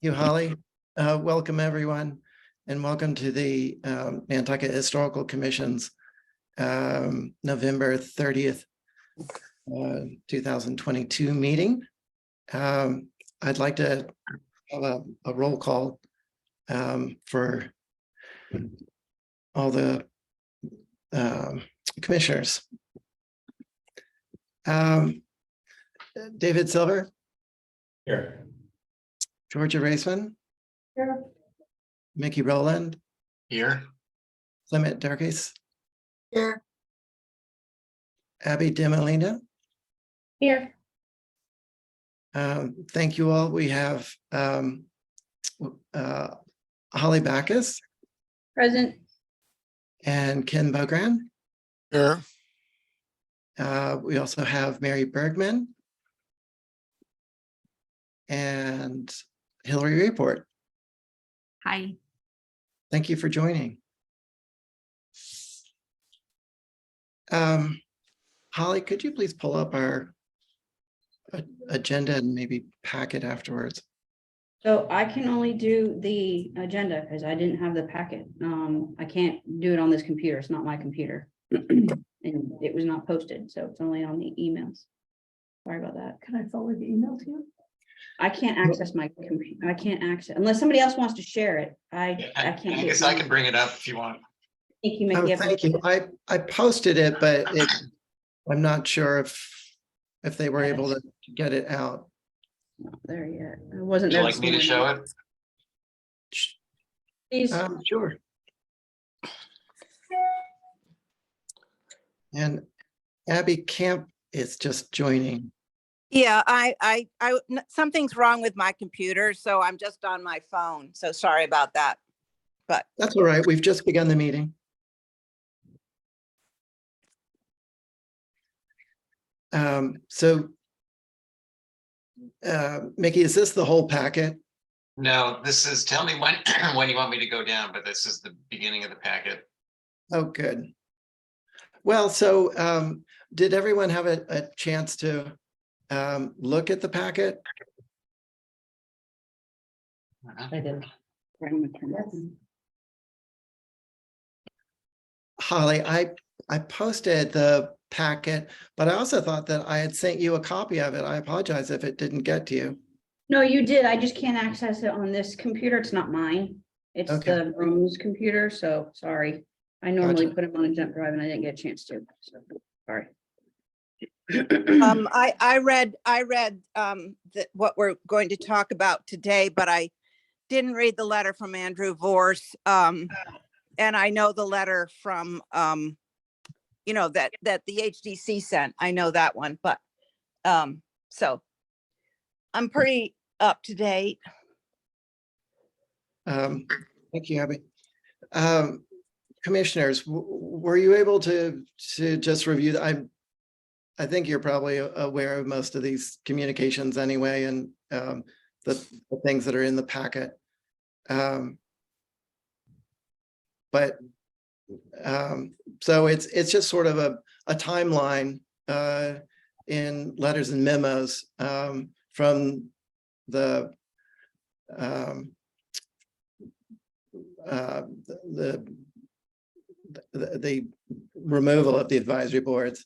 you, Holly. Welcome, everyone, and welcome to the Nantucket Historical Commission's November 30th, 2022 meeting. I'd like to have a roll call for all the commissioners. David Silver. Here. Georgia Raceman. Here. Mickey Rowland. Here. Clement Darkis. Here. Abby DeMolina. Here. Thank you all. We have Holly Backus. Present. And Ken Bogran. Here. We also have Mary Bergman and Hillary Report. Hi. Thank you for joining. Holly, could you please pull up our agenda and maybe pack it afterwards? So I can only do the agenda because I didn't have the packet. I can't do it on this computer. It's not my computer. And it was not posted, so it's only on the emails. Sorry about that. Can I forward the email to you? I can't access my computer. I can't access unless somebody else wants to share it. I can't. I do guess it. I can bring it up if you want. Thank you, Oh, Mickey. thank you. I posted it, but I'm not sure if they were able to get it out. Not there yet. I wasn't Would you there. like me to show it? Please. Sure. And Abby Camp is just joining. Yeah, something's wrong with my computer, so I'm just on my phone. So sorry about that. But That's all right. We've just begun the meeting. Mickey, is this the whole packet? No, this is, tell me when, when you want me to go down, but this is the beginning of the packet. Oh, good. Well, so did everyone have a chance to look at the packet? I did. Holly, I posted the packet, but I also thought that I had sent you a copy of it. I apologize if it didn't get to you. No, you did. I just can't access it on this computer. It's not mine. It's Okay. the room's computer, so sorry. I normally Gotcha. put them on a jump drive and I didn't get a chance to, so sorry. I read what we're going to talk about today, but I didn't read the letter from Andrew Vorse. And I know the letter from that the HDC sent. I know that one, but so I'm pretty up to date. Thank you, Abby. Commissioners, were you able to just review that? I think you're probably aware of most of these communications anyway, and the things that are in the packet. But so it's just sort of a timeline in letters and memos from the removal of the advisory boards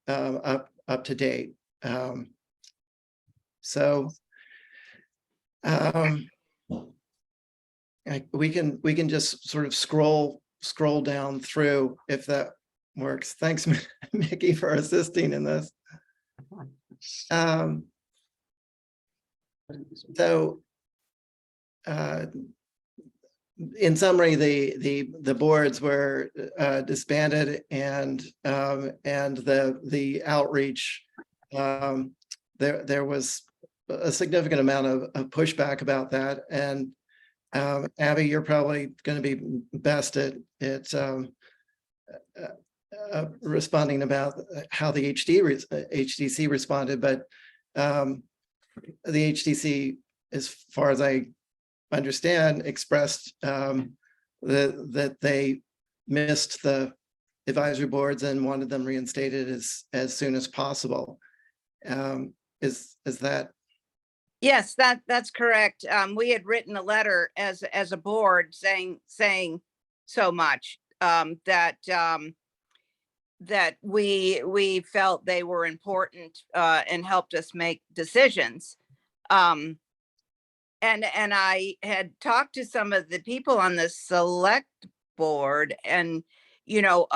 up to date. We can just sort of scroll down through if that works. Thanks, Mickey, for assisting in this. In summary, the boards were disbanded, and the outreach, there was a significant amount of pushback about that. And Abby, you're probably going to be best at responding about how the HDC responded, but the HDC, as far as I understand, expressed that they missed the advisory boards and wanted them reinstated as soon as possible. Is that Yes, that's correct. We had written a letter as a board saying so much, that we felt they were important, and helped us make decisions. Um, and I had talked to some of the people on the select board, and, so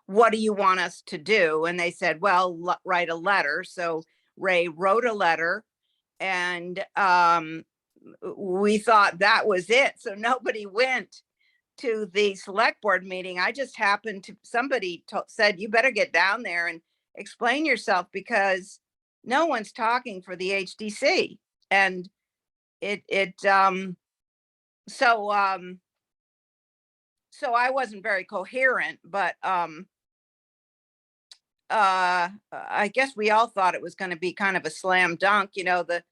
what do you want us to do? And they said, well, write a letter. So Ray wrote a letter, and we thought that was it. So nobody went to the select board meeting. I just happened to, somebody said, you better get down there and explain yourself, because no one's talking for the HDC. And so I wasn't very coherent, but I guess we all thought it was going to be kind of a slam dunk. The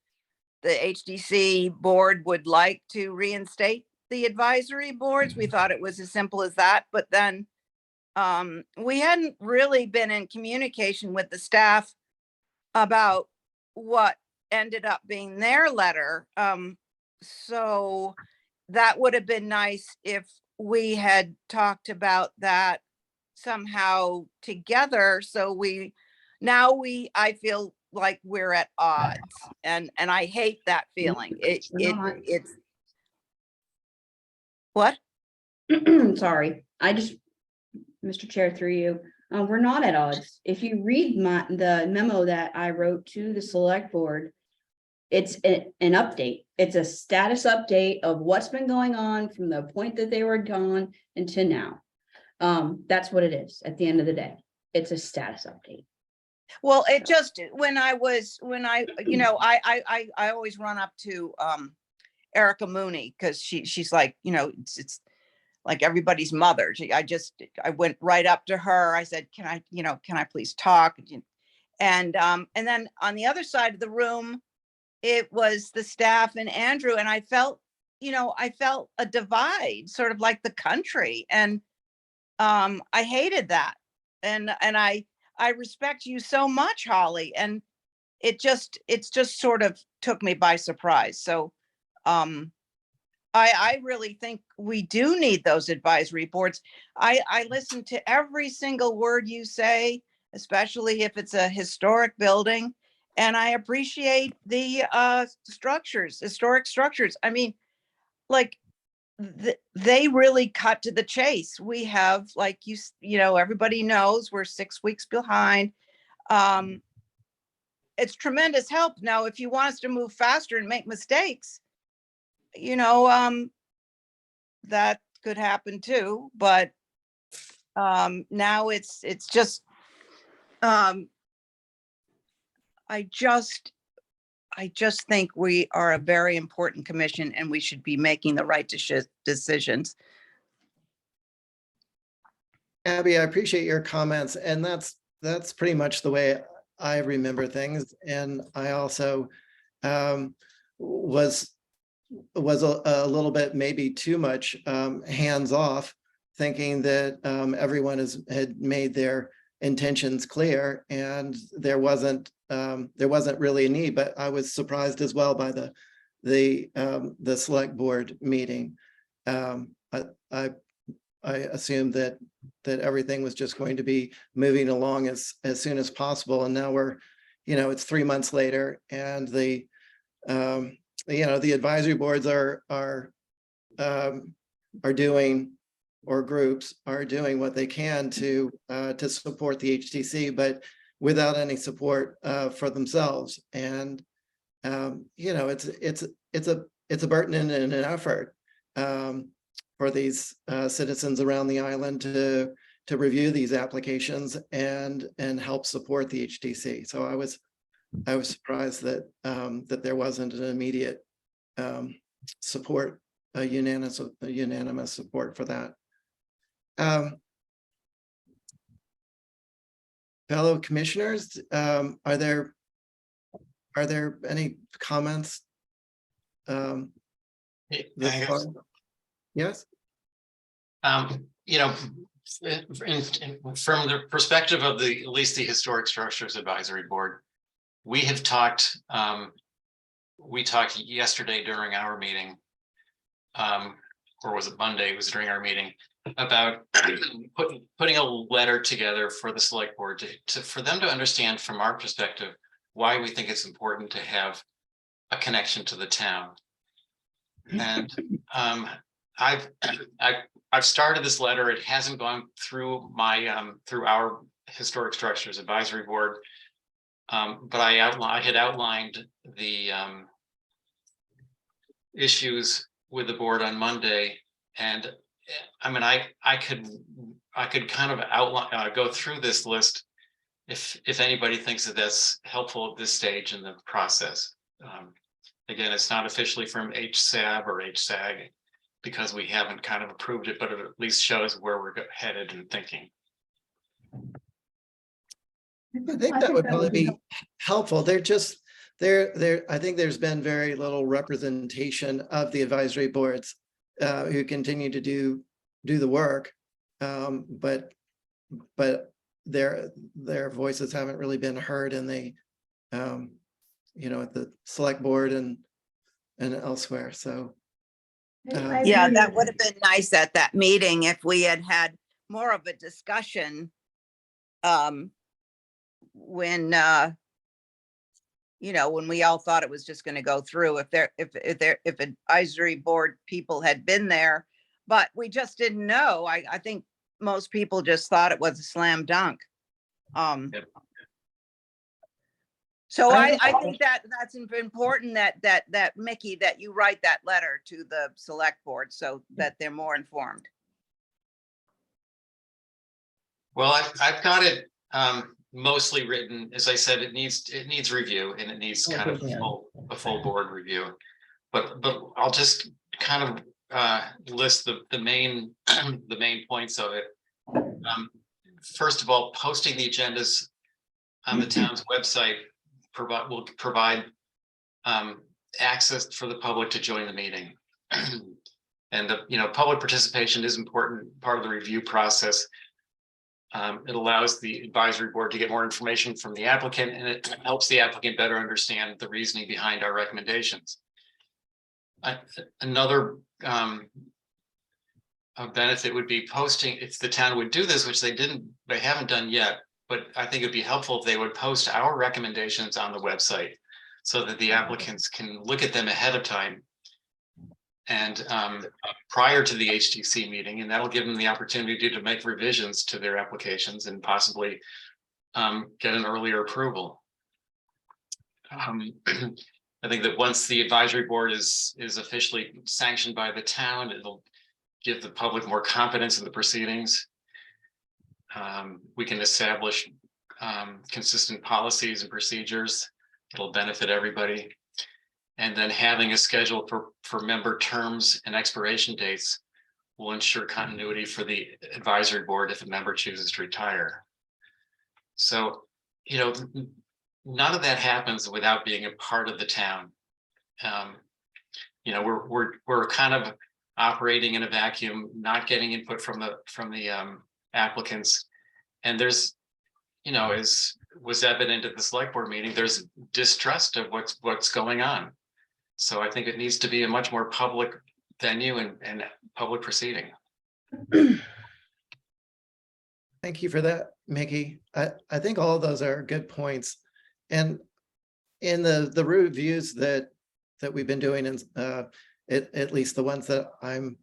HDC board would like to reinstate the advisory boards. We thought it was as simple as that, but then we hadn't really been in communication with the staff about what ended up being their letter. So that would have been nice if we had talked about that somehow together. So I feel like we're at odds, and I hate that feeling. We're not. It's what? Sorry, Mr. Chair, through you, we're not at odds. If you read the memo that I wrote to the select board, it's an update. It's a status update of what's been going on from the point that they were gone until now. That's what it is at the end of the day. It's a status update. Well, it just, I always run up to Erica Mooney, because she's like, it's like everybody's mother. I went right up to her. I said, can I please talk? And then on the other side of the room, it was the staff and Andrew, and I felt a divide, sort of like the country. And I hated that. And I respect you so much, Holly. And it's just sort of took me by surprise. So I really think we do need those advisory boards. I listen to every single word you say, especially if it's a historic building. And I appreciate the historic structures. I mean, like, they really cut to the chase. We have, like, everybody knows we're 6 weeks behind. It's tremendous help. Now, if you want us to move faster and make mistakes, that could happen too. But now it's just, I just think we are a very important commission, and we should be making the right decisions. Abby, I appreciate your comments, and that's pretty much the way I remember things. And I also was a little bit, maybe too much, hands off, thinking that everyone had made their intentions clear, and there wasn't really a need. But I was surprised as well by the select board meeting. I assumed that everything was just going to be moving along as soon as possible, and now we're, it's 3 months later, and the advisory boards are doing, or groups are doing what they can to support the HTC, but without any support for themselves. And it's a burden and an effort for these citizens around the island to review these applications and help support the HTC. So I was surprised that that there wasn't an immediate support, a unanimous support for that. Fellow commissioners, are there any comments? This far? Yes. From the perspective of at least the Historic Structures Advisory Board, we have talked, we talked yesterday during our meeting. Or was it Monday? It was during our meeting about putting a letter together for the select board for them to understand from our perspective why we think it's important to have a connection to the town. And I've started this letter. It hasn't gone through my through our Historic Structures Advisory Board, but I had outlined the issues with the board on Monday, and I mean I could kind of outline go through this list if anybody thinks that that's helpful at this stage in the process. Again, it's not officially from HSAB or HSAG because we haven't kind of approved it, but it at least shows where we're headed and thinking. I think that would probably be helpful. They're just, I think there's been very little representation of the advisory boards who continue to do the work. But their voices haven't really been heard, and they, you know, at the select board and elsewhere. So Yeah, that would have been nice at that meeting if we had had more of a discussion. When you know, when we all thought it was just going to go through, if advisory board people had been there, but we just didn't know. I think most people just thought it was a slam dunk. Yep. So I think that's important that Mickey, that you write that letter to the select board so that they're more informed. Well, I've got it mostly written. As I said, it needs review, and it needs kind of a full board review. But I'll just kind of list the main the main points of it. First of all, posting the agendas on the town's website will provide access for the public to join the meeting. And public participation is important part of the review process. It allows the advisory board to get more information from the applicant, and it helps the applicant better understand the reasoning behind our recommendations. Another benefit would be posting, if the town would do this, which they haven't done yet, but I think it'd be helpful if they would post our recommendations on the website so that the applicants can look at them ahead of time and prior to the HTC meeting, and that'll give them the opportunity to make revisions to their applications and possibly get an earlier approval. I think that once the advisory board is officially sanctioned by the town, it'll give the public more confidence in the proceedings. We can establish consistent policies and procedures that'll benefit everybody. And then having a schedule for member terms and expiration dates will ensure continuity for the advisory board if a member chooses to retire. So, none of that happens without being a part of the town. We're kind of operating in a vacuum, not getting input from the applicants. And there's, as was evident at the select board meeting, there's distrust of what's going on. So I think it needs to be a much more public venue and public proceeding. thank you for that, Mickey. I think all of those are good points. And in the reviews that we've been doing, and at least the ones that I'm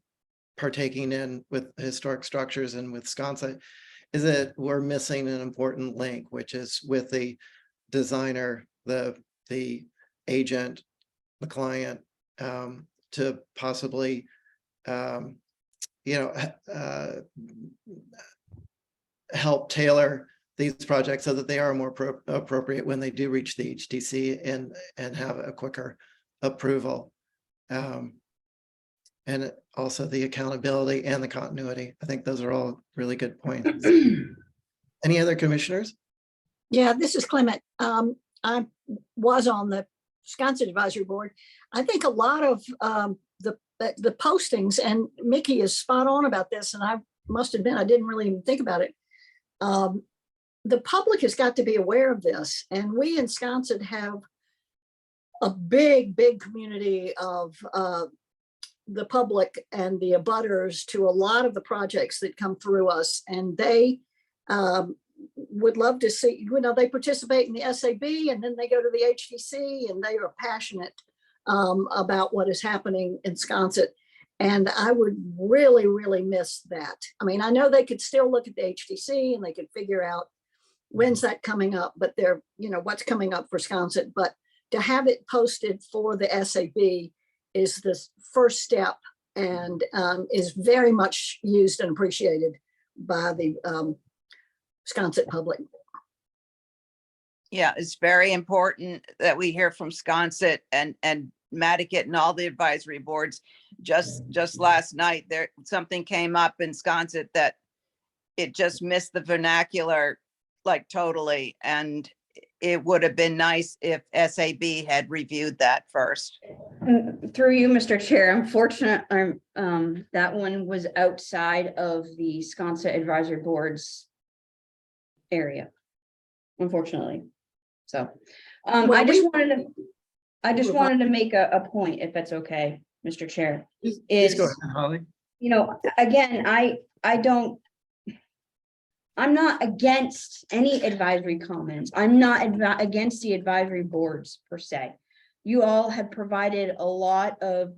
partaking in with Historic Structures and with Sconsa, is that we're missing an important link, which is with the designer, the agent, the client, to possibly, help tailor these projects so that they are more appropriate when they do reach the HTC and have a quicker approval. And also the accountability and the continuity. I think those are all really good points. Any other commissioners? Yeah, this is Clement. I was on the Wisconsin Advisory Board. I think a lot of the postings, and Mickey is spot on about this, and I must admit I didn't really even think about it. the public has got to be aware of this, and we in Sconset have a big, big community of the public and the abutters to a lot of the projects that come through us, and they would love to see, you know, they participate in the SAB and then they go to the HDC and they are passionate about what is happening in Sconset. And I would really, really miss that. I mean, I know they could still look at the HDC and they could figure out when's that coming up, but they're, you know, what's coming up for Sconset. But to have it posted for the SAB is the first step, and is very much used and appreciated by the Sconset public. Yeah, it's very important that we hear from Sconset and Nantucket and all the advisory boards. Just last night, something came up in Sconset that it just missed the vernacular like totally, and it would have been nice if SAB had reviewed that first. Through you, Mr. Chair, unfortunately, that one was outside of the Sconset Advisory Board's area, unfortunately. So, Well, I just wanted to make a point, if that's okay, Mr. Chair. Please go ahead, Holly. You know, again, I'm not against any advisory comments. I'm not against the advisory boards per se. You all have provided a lot of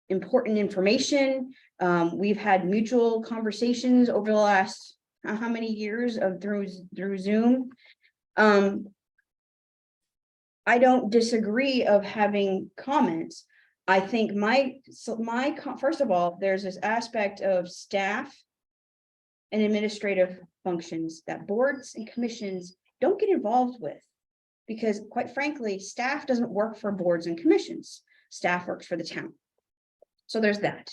important information. We've had mutual conversations over the last how many years of through Zoom. I don't disagree of having comments. I think first of all, there's this aspect of staff and administrative functions that boards and commissions don't get involved with, because quite frankly, staff doesn't work for boards and commissions. Staff works for the town. So there's that.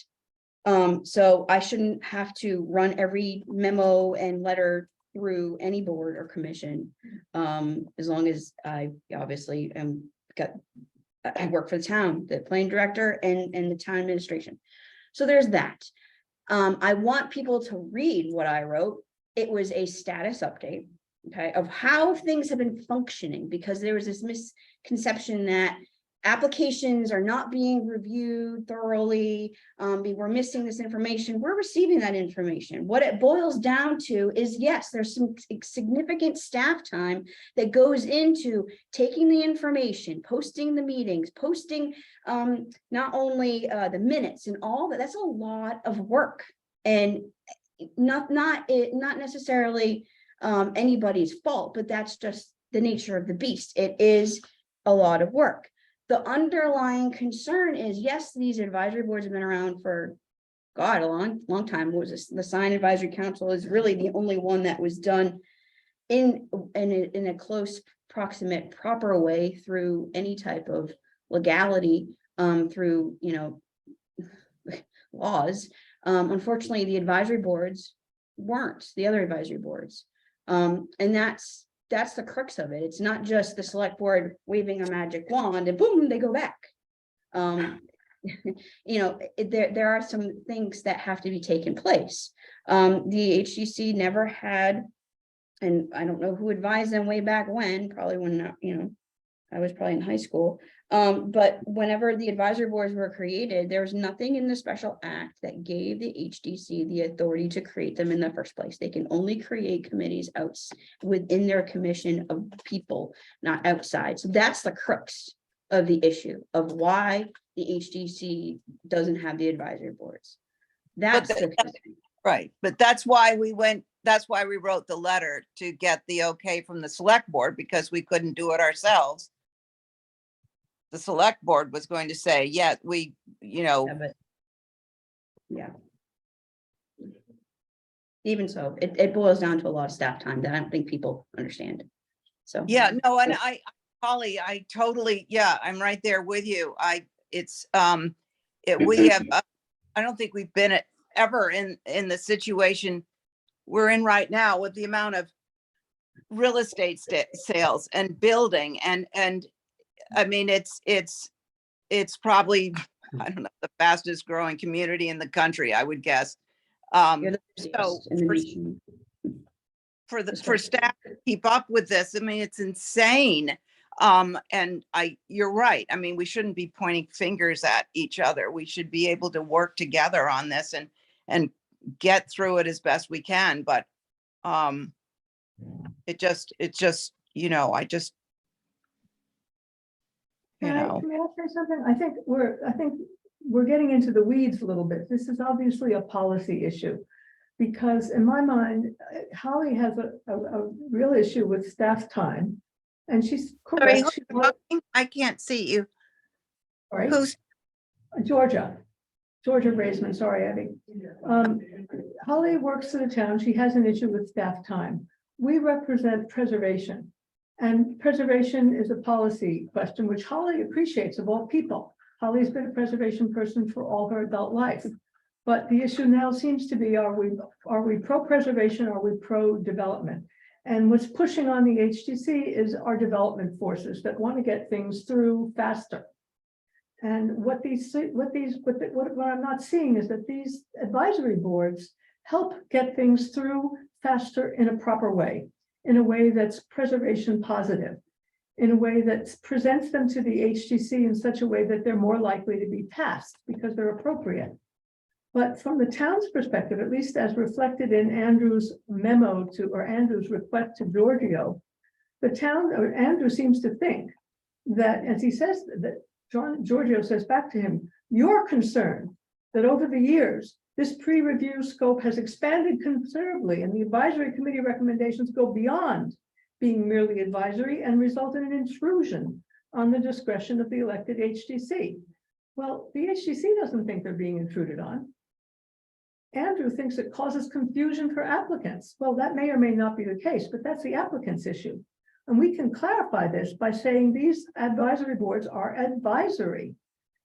So I shouldn't have to run every memo and letter through any board or commission, as long as I obviously I work for the town, the planning director and the town administration. So there's that. I want people to read what I wrote. It was a status update, okay, of how things have been functioning, because there was this misconception that applications are not being reviewed thoroughly. We're missing this information. We're receiving that information. What it boils down to is, yes, there's some significant staff time that goes into taking the information, posting the meetings, posting not only the minutes and all that. That's a lot of work, and not necessarily anybody's fault, but that's just the nature of the beast. It is a lot of work. The underlying concern is, yes, these advisory boards have been around for, God, a long time. What was this? The Sign Advisory Council is really the only one that was done in a close, proximate, proper way through any type of legality, through, you know, laws. Unfortunately, the advisory boards weren't, the other advisory boards. And that's the crux of it. It's not just the select board waving a magic wand and boom, they go back. You know, there are some things that have to be taken place. The HDC never had, and I don't know who advised them way back when, probably when, you know, I was probably in high school. But whenever the advisory boards were created, there was nothing in the special act that gave the HDC the authority to create them in the first place. They can only create committees within their commission of people, not outside. So that's the crux of the issue of why the HDC doesn't have the advisory boards. That's Right, but that's why we wrote the letter, to get the okay from the select board, because we couldn't do it ourselves. The select board was going to say, yeah, we, you know. Yeah. Even so, it boils down to a lot of staff time that I don't think people understand. So. Yeah, no, and Holly, I totally, yeah, I'm right there with you. We have, I don't think we've been ever in the situation we're in right now, with the amount of real estate sales and building, and I mean, it's probably, I don't know, the fastest growing community in the country, I would guess. So for staff to keep up with this. I mean, it's insane. And you're right. I mean, we shouldn't be pointing fingers at each other. We should be able to work together on this and get through it as best we can. But it just, you know, Can I say something? I think we're getting into the weeds a little bit. This is obviously a policy issue. Because in my mind, Holly has a real issue with staff time. And she's sorry, correct. who's talking? I can't see you. Right? Who's, Georgia Braisman, sorry, Abby. Holly works for the town. She has an issue with staff time. We represent preservation. And preservation is a policy question, which Holly appreciates of all people. Holly's been a preservation person for all her adult life. But the issue now seems to be, are we pro-preservation, are we pro-development? And what's pushing on the HDC is our development forces that want to get things through faster. And what I'm not seeing is that these advisory boards help get things through faster in a proper way, in a way that's preservation positive, in a way that presents them to the HDC in such a way that they're more likely to be passed because they're appropriate. But from the town's perspective, at least as reflected in Andrew's memo or Andrew's request to Giorgio, the town, or Andrew seems to think that, as he says, that Giorgio says back to him, you're concerned that over the years, this pre-review scope has expanded considerably and the advisory committee recommendations go beyond being merely advisory and result in an intrusion on the discretion of the elected HDC. Well, the HDC doesn't think they're being intruded on. Andrew thinks it causes confusion for applicants. Well, that may or may not be the case, but that's the applicant's issue. And we can clarify this by saying these advisory boards are advisory.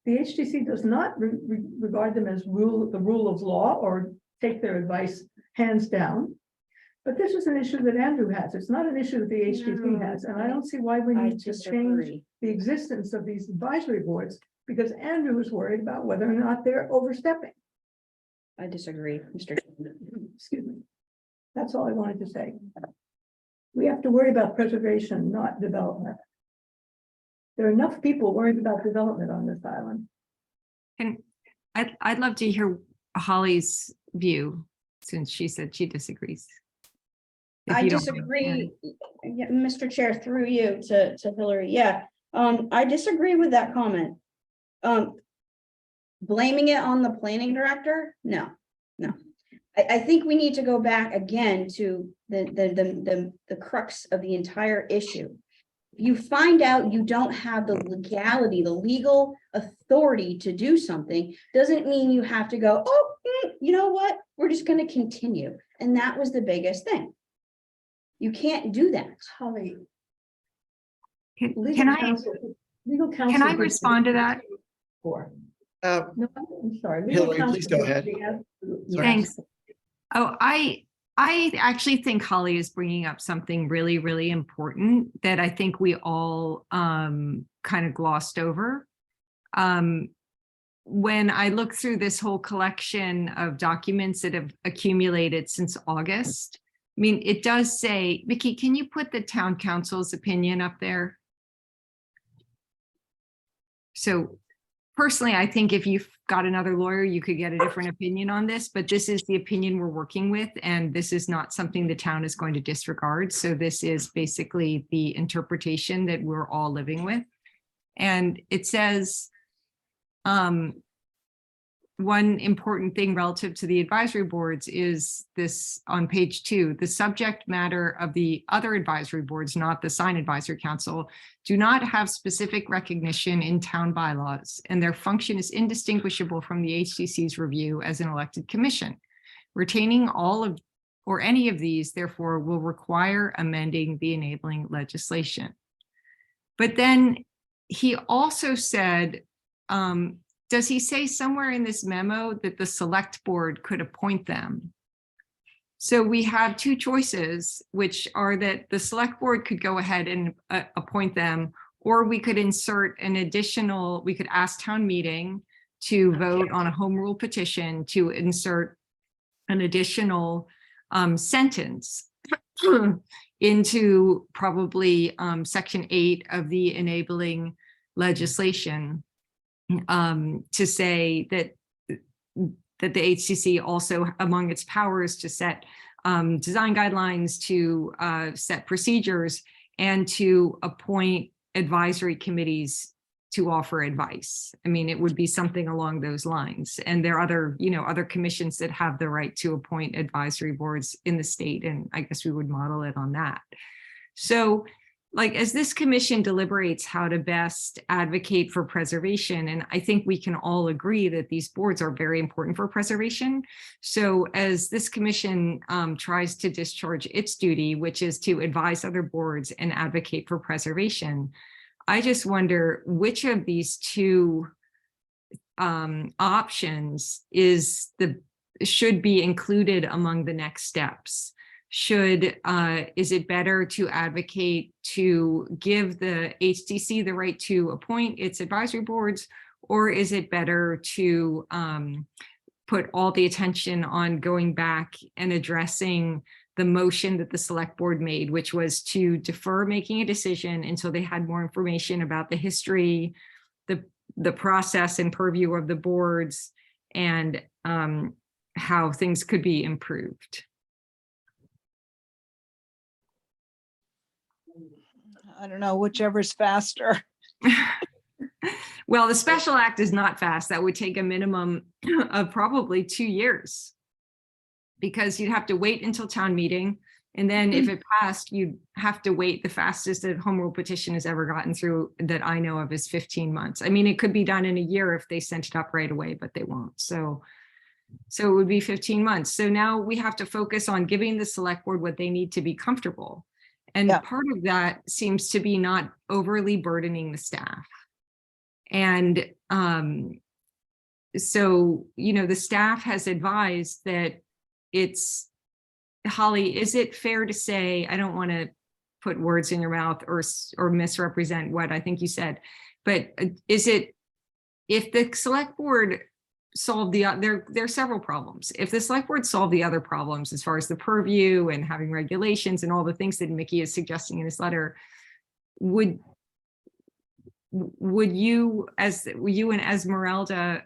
The HDC does not regard them as the rule of law or take their advice hands down. But this is an issue that Andrew has. It's not an issue that the HDC has. And I don't see why we need to change the existence of these advisory boards because Andrew is worried about whether or not they're overstepping. I disagree, Mr. Excuse me. That's all I wanted to say. We have to worry about preservation, not development. There are enough people worried about development on this island. And I'd love to hear Holly's view, since she said she disagrees. If I you don't mind. disagree, yeah, Mr. Chair, through you to Hillary. Yeah, I disagree with that comment. Blaming it on the planning director? No. I think we need to go back again to the crux of the entire issue. You find out you don't have the legality, the legal authority to do something, doesn't mean you have to go, oh, you know what? We're just going to continue. And that was the biggest thing. You can't do that. Holly, Can I respond to that? No, I'm sorry. Hillary, please go ahead. Sorry. Thanks. Oh, I actually think Holly is bringing up something really, really important that I think we all kind of glossed over. When I look through this whole collection of documents that have accumulated since August, I mean, it does say, Vicki, can you put the town council's opinion up there? So personally, I think if you've got another lawyer, you could get a different opinion on this, but this is the opinion we're working with, and this is not something the town is going to disregard. So this is basically the interpretation that we're all living with. And it says, one important thing relative to the advisory boards is this on page 2, the subject matter of the other advisory boards, not the sign advisory council, do not have specific recognition in town bylaws, and their function is indistinguishable from the HDC's review as an elected commission. Retaining all of or any of these, therefore, will require amending the enabling legislation. But then he also said, does he say somewhere in this memo that the select board could appoint them? So we have two choices, which are that the select board could go ahead and appoint them, or we could insert an additional, we could ask town meeting to vote on a home rule petition to insert an additional sentence into probably section 8 of the enabling legislation to say that the HCC also among its powers to set design guidelines, to set procedures, and to appoint advisory committees to offer advice. I mean, it would be something along those lines. And there are other, other commissions that have the right to appoint advisory boards in the state. And I guess we would model it on that. So like, as this commission deliberates how to best advocate for preservation, and I think we can all agree that these boards are very important for preservation. So as this commission tries to discharge its duty, which is to advise other boards and advocate for preservation, I just wonder which of these two options should be included among the next steps. Is it better to advocate to give the HDC the right to appoint its advisory boards, or is it better to put all the attention on going back and addressing the motion that the select board made, which was to defer making a decision until they had more information about the history, the process and purview of the boards, and how things could be improved? I don't know, whichever's faster. Well, the special act is not fast. That would take a minimum of probably 2 years, because you'd have to wait until town meeting. And then if it passed, you'd have to wait. The fastest that home rule petition has ever gotten through that I know of is 15 months. I mean, it could be done in a year if they sent it up right away, but they won't. So it would be 15 months. So now we have to focus on giving the select board what they need to be comfortable. And part of that seems to be not overly burdening the staff. And so, the staff has advised that Holly, is it fair to say, I don't want to put words in your mouth or misrepresent what I think you said, but is it, if the select board solve there are several problems. If the select board solve the other problems as far as the purview and having regulations and all the things that Mickey is suggesting in his letter, would you and Esmeralda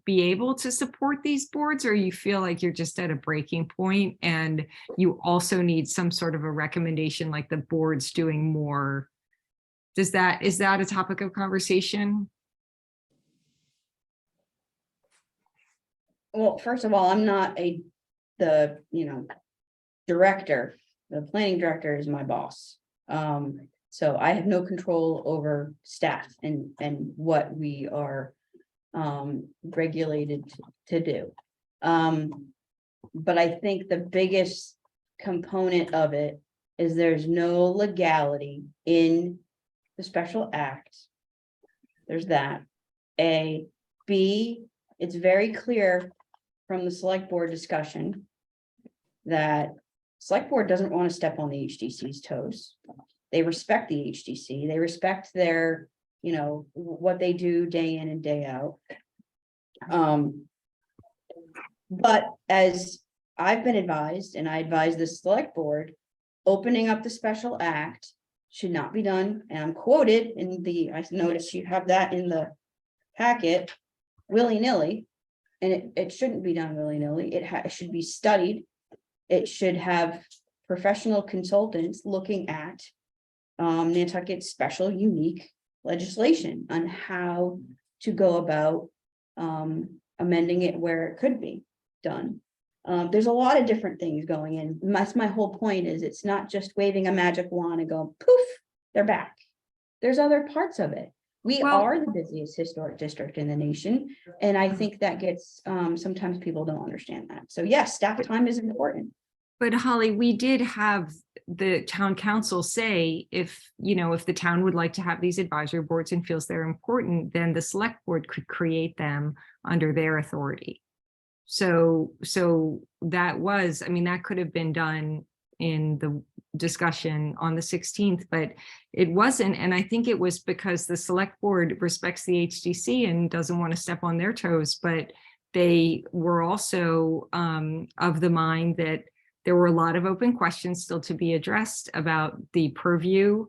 be able to support these boards, or you feel like you're just at a breaking point and you also need some sort of a recommendation like the board's doing more? Is that a topic of conversation? Well, first of all, I'm not the director. The planning director is my boss. So I have no control over staff and what we are regulated to do. But I think the biggest component of it is there's no legality in the special act. There's that. A. B, it's very clear from the select board discussion that select board doesn't want to step on the HDC's toes. They respect the HDC. They respect their, what they do day in and day out. But as I've been advised, and I advise the select board, opening up the special act should not be done. And I'm quoted in I noticed you have that in the packet, willy-nilly. And it shouldn't be done willy-nilly. It should be studied. It should have professional consultants looking at Nantucket's special, unique legislation on how to go about amending it where it could be done. There's a lot of different things going in. That's my whole point, is it's not just waving a magic wand and go poof, they're back. There's other parts of it. We are the busiest historic district in the nation. And I think that gets, sometimes people don't understand that. So yes, staff time is important. But Holly, we did have the town council say, if the town would like to have these advisory boards and feels they're important, then the select board could create them under their authority. So that could have been done in the discussion on the 16th, but it wasn't. And I think it was because the select board respects the HDC and doesn't want to step on their toes, but they were also of the mind that There were a lot of open questions still to be addressed about the purview,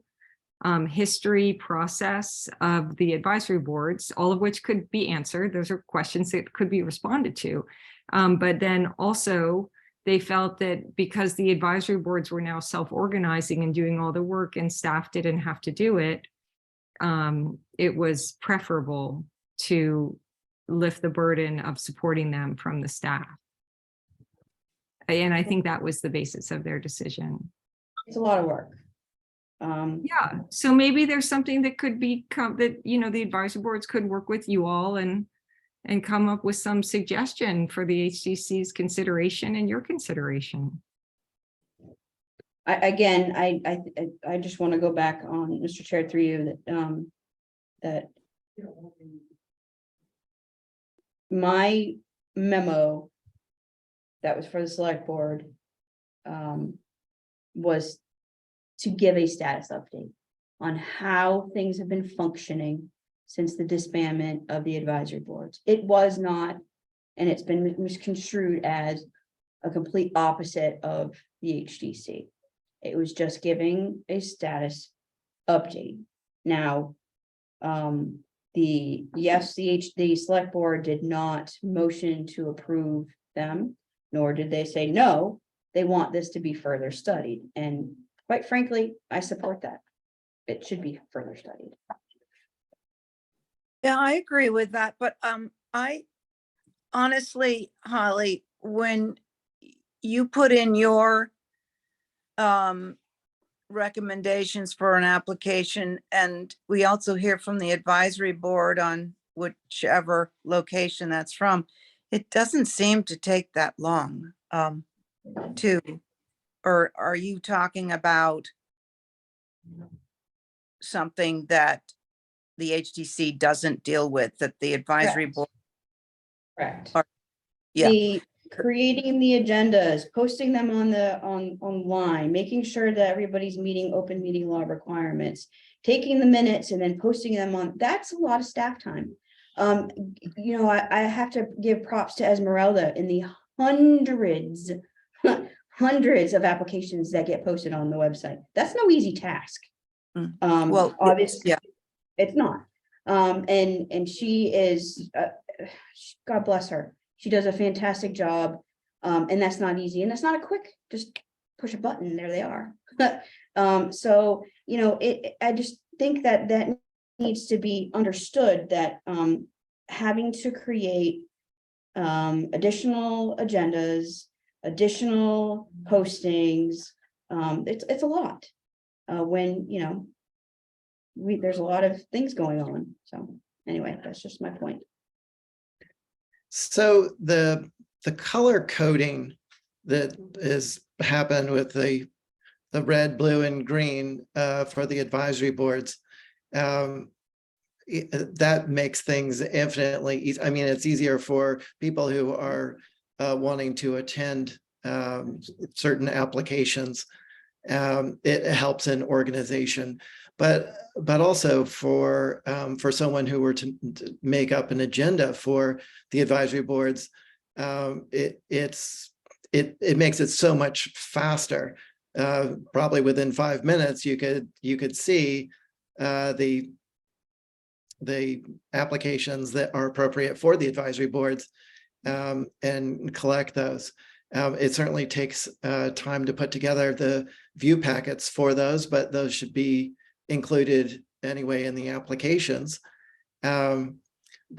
history, process of the advisory boards, all of which could be answered. Those are questions that could be responded to. But then also they felt that because the advisory boards were now self-organizing and doing all the work and staff didn't have to do it, it was preferable to lift the burden of supporting them from the staff. And I think that was the basis of their decision. It's a lot of work. Yeah, so maybe there's something that could become that, you know, the advisory boards could work with you all and come up with some suggestion for the HDC's consideration and your consideration. I just want to go back on, Mr. Chair, through you, that my memo that was for the select board was to give a status update on how things have been functioning since the disbandment of the advisory boards. It was not, and it's been misconstrued as a complete opposite of the HDC. It was just giving a status update. Now, the select board did not motion to approve them, nor did they say no, they want this to be further studied. And quite frankly, I support that. It should be further studied. Yeah, I agree with that, but I honestly, Holly, when you put in your recommendations for an application, and we also hear from the advisory board on whichever location that's from, it doesn't seem to take that long or are you talking about something that the HDC doesn't deal with, that the advisory board? Correct. Yeah. The creating the agendas, posting them on online, making sure that everybody's meeting open meeting law requirements, taking the minutes and then posting them on, that's a lot of staff time. You know, I have to give props to Esmeralda in the hundreds of applications that get posted on the website. That's no easy task. Well, obviously, yeah, it's not. And she is, God bless her. She does a fantastic job. And that's not easy. And that's not a quick, just push a button, there they are. So, you know, I just think that needs to be understood, that having to create additional agendas, additional postings, it's a lot. When, you know, there's a lot of things going on. So anyway, that's just my point. So the color coding that has happened with the red, blue, and green for the advisory boards, that makes things infinitely easy. I mean, it's easier for people who are wanting to attend certain applications. It helps in organization, but also for someone who were to make up an agenda for the advisory boards, it makes it so much faster. Probably within 5 minutes, you could see the applications that are appropriate for the advisory boards and collect those. It certainly takes time to put together the view packets for those, but those should be included anyway in the applications. But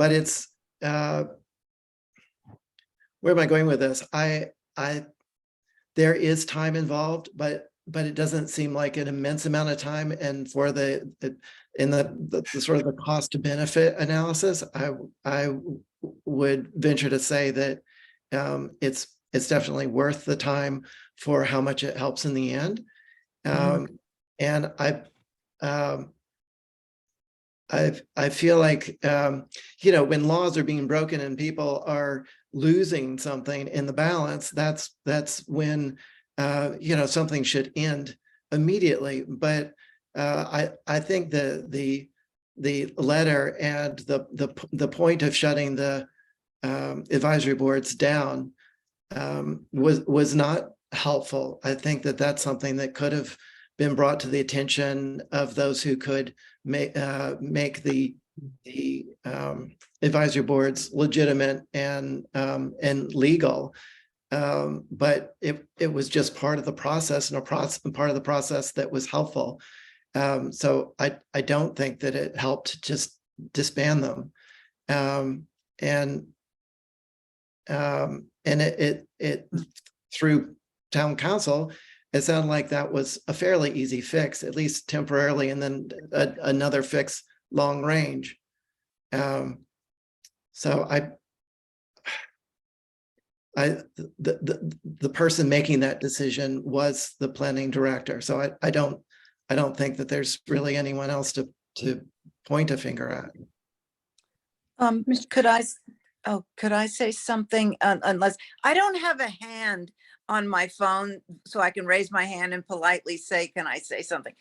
it's, where am I going with this? There is time involved, but it doesn't seem like an immense amount of time. And for the sort of the cost to benefit analysis, I would venture to say that it's definitely worth the time for how much it helps in the end. And I feel like, you know, when laws are being broken and people are losing something in the balance, that's when, you know, something should end immediately. But I think the letter and the point of shutting the advisory boards down was not helpful. I think that that's something that could have been brought to the attention of those who could make the advisory boards legitimate and legal. But it was just part of the process, and part of the process that was helpful. So I don't think that it helped to just disband them. And it through town council, it sounded like that was a fairly easy fix, at least temporarily, and then another fix long range. So the person making that decision was the planning director. So I don't think that there's really anyone else to point a finger at. Could I say something? Unless I don't have a hand on my phone, so I can raise my hand and politely say, can I say something?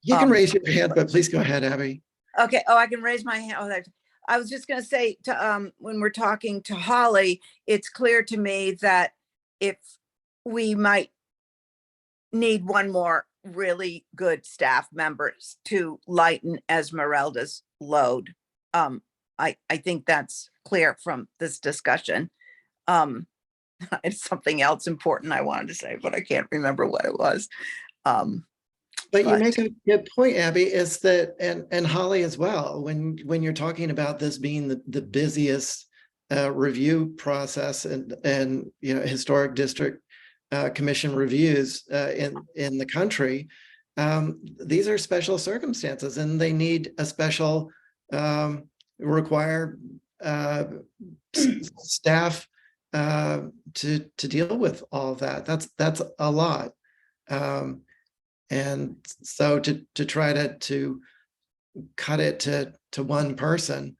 You can raise your hand, but please go ahead, Abby. Okay. Oh, I can raise my hand. Oh, I was just going to say to, when we're talking to Holly, it's clear to me that if we might need one more really good staff members to lighten Esmeralda's load. I think that's clear from this discussion. It's something else important I wanted to say, but I can't remember what it was. But you make a good point, Abby, is that, and Holly as well, when you're talking about this being the busiest review process and historic district commission reviews in the country, these are special circumstances, and they need a special require staff to deal with all of that. That's a lot. And so to try to cut it to one person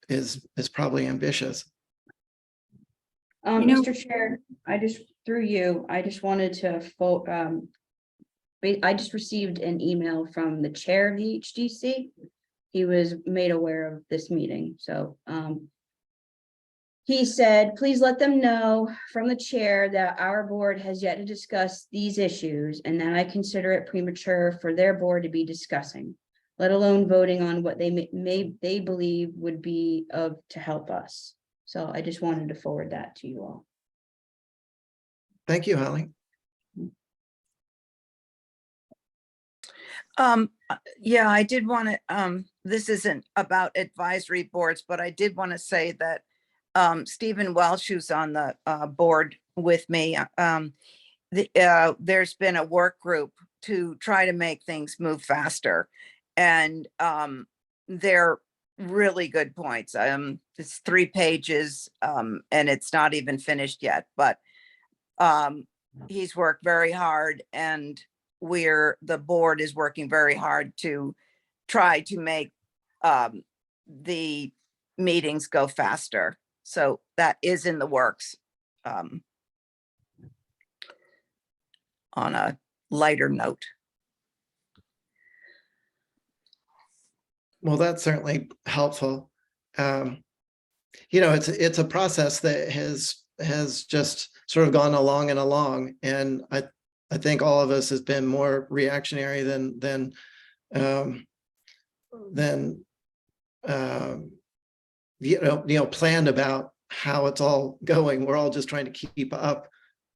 is probably ambitious. Mr. Chair, I just wanted to I just received an email from the chair of the HDC. He was made aware of this meeting, so he said, please let them know from the chair that our board has yet to discuss these issues and that I consider it premature for their board to be discussing, let alone voting on what they believe would be to help us. So I just wanted to forward that to you all. Thank you, Holly. Yeah, I did want to, this isn't about advisory boards, but I did want to say that Stephen Welsh, who's on the board with me, there's been a work group to try to make things move faster. And they're really good points. It's 3 pages and it's not even finished yet, but he's worked very hard, and the board is working very hard to try to make the meetings go faster. So that is in the works. On a lighter note. Well, that's certainly helpful. It's a process that has just sort of gone along and along, and I think all of us has been more reactionary than planned about how it's all going. We're all just trying to keep up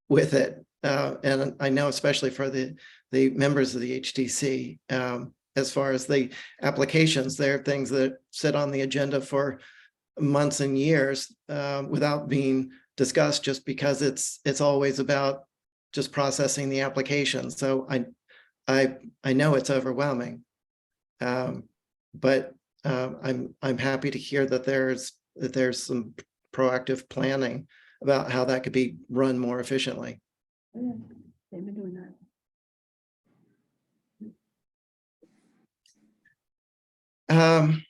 with it, and I know especially for the members of the HTC, as far as the applications, there are things that sit on the agenda for months and years without being discussed, just because it's always about just processing the application. So I know it's overwhelming, but I'm happy to hear that there's some proactive planning about how that could be run more efficiently. Yeah, they've been doing that. I'm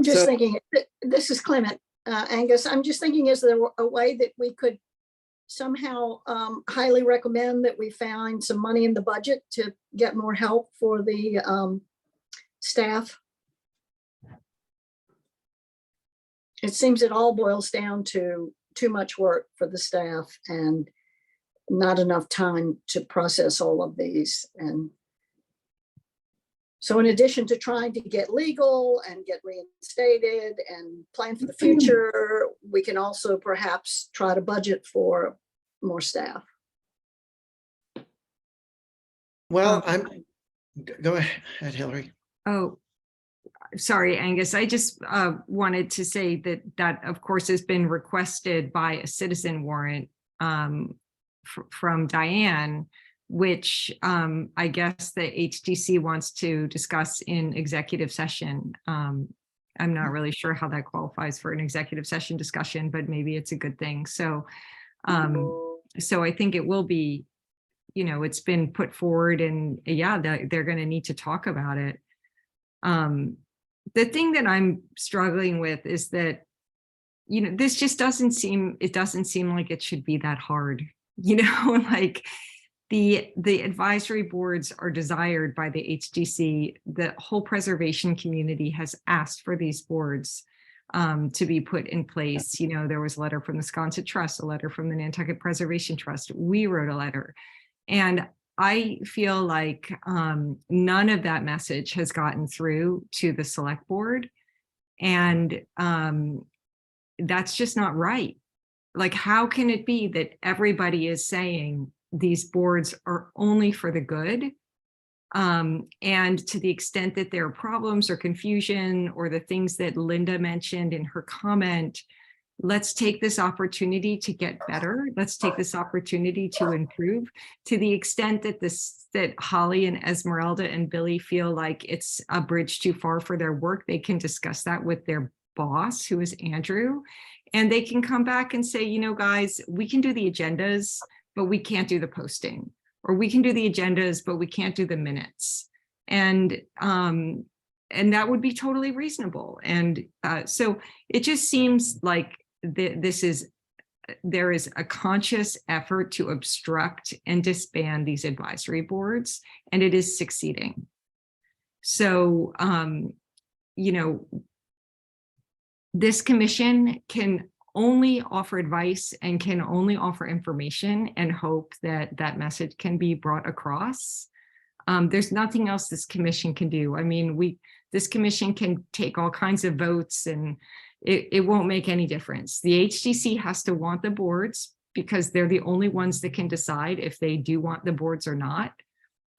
just So- thinking, this is Clement, Angus, I'm just thinking, is there a way that we could somehow highly recommend that we find some money in the budget to get more help for the staff? It seems it all boils down to too much work for the staff, and not enough time to process all of these. And so in addition to trying to get legal and get reinstated and plan for the future, we can also perhaps try to budget for more staff. Well, go ahead, Hillary. Oh, sorry, Angus. I just wanted to say that of course has been requested by a citizen warrant from Diane, which I guess the HTC wants to discuss in executive session. I'm not really sure how that qualifies for an executive session discussion, but maybe it's a good thing. So, so I think it will be, you know, it's been put forward, and yeah, they're going to need to talk about it. The thing that I'm struggling with is that, you know, this just doesn't seem like it should be that hard, you know, like the advisory boards are desired by the HDC. The whole preservation community has asked for these boards to be put in place. You know, there was a letter from the Sconset Trust, a letter from the Nantucket Preservation Trust. We wrote a letter, and I feel like none of that message has gotten through to the select board, and that's just not right. Like, how can it be that everybody is saying these boards are only for the good? And to the extent that there are problems or confusion or the things that Linda mentioned in her comment, let's take this opportunity to get better. Let's take this opportunity to improve. To the extent that that Holly and Esmeralda and Billy feel like it's a bridge too far for their work, they can discuss that with their boss, who is Andrew, and they can come back and say, you know, guys, we can do the agendas, but we can't do the posting, or we can do the agendas, but we can't do the minutes. And that would be totally reasonable. And so it just seems like there is a conscious effort to obstruct and disband these advisory boards, and it is succeeding. So, you know, this commission can only offer advice and can only offer information and hope that that message can be brought across. There's nothing else this commission can do. I mean, this commission can take all kinds of votes, and it won't make any difference. The HTC has to want the boards, because they're the only ones that can decide if they do want the boards or not.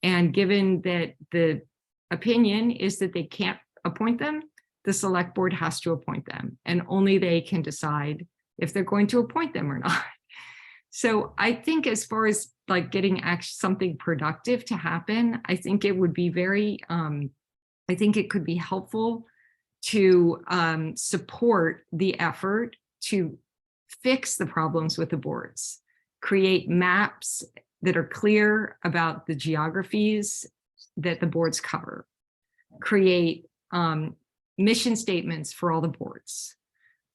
And given that the opinion is that they can't appoint them, the select board has to appoint them, and only they can decide if they're going to appoint them or not. So I think, as far as like getting something productive to happen, I think it would be very, I think it could be helpful to support the effort to fix the problems with the boards, create maps that are clear about the geographies that the boards cover, create mission statements for all the boards,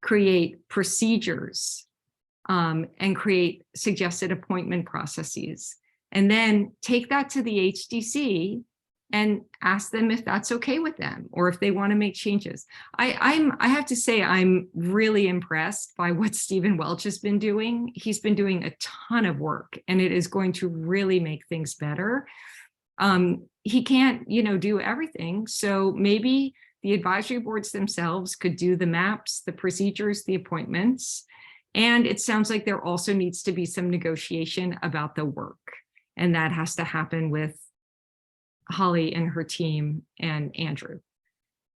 create procedures, and create suggested appointment processes, and then take that to the HDC and ask them if that's okay with them, or if they want to make changes. I have to say, I'm really impressed by what Stephen Welch has been doing. He's been doing a ton of work, and it is going to really make things better. He can't, you know, do everything. So maybe the advisory boards themselves could do the maps, the procedures, the appointments. And it sounds like there also needs to be some negotiation about the work. And that has to happen with Holly and her team and Andrew.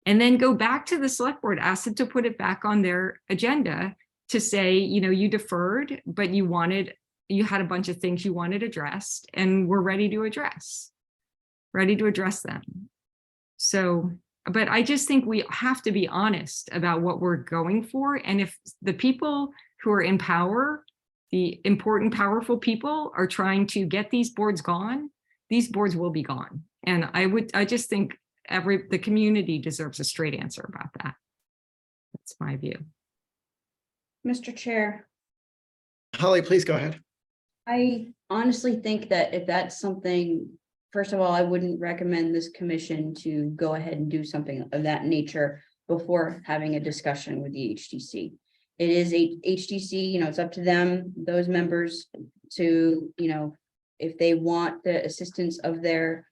And then go back to the select board, ask them to put it back on their agenda to say, you know, you deferred, but you had a bunch of things you wanted addressed, and we're ready to address them. So, but I just think we have to be honest about what we're going for. And if the people who are in power, the important, powerful people, are trying to get these boards gone, these boards will be gone. And I just think the community deserves a straight answer about that. That's my view. Mr. Chair, Holly, please go ahead. I honestly think that if that's something, first of all, I wouldn't recommend this commission to go ahead and do something of that nature before having a discussion with the HTC. It is a HTC, you know, it's up to them. Those members to, you know, if they want the assistance of their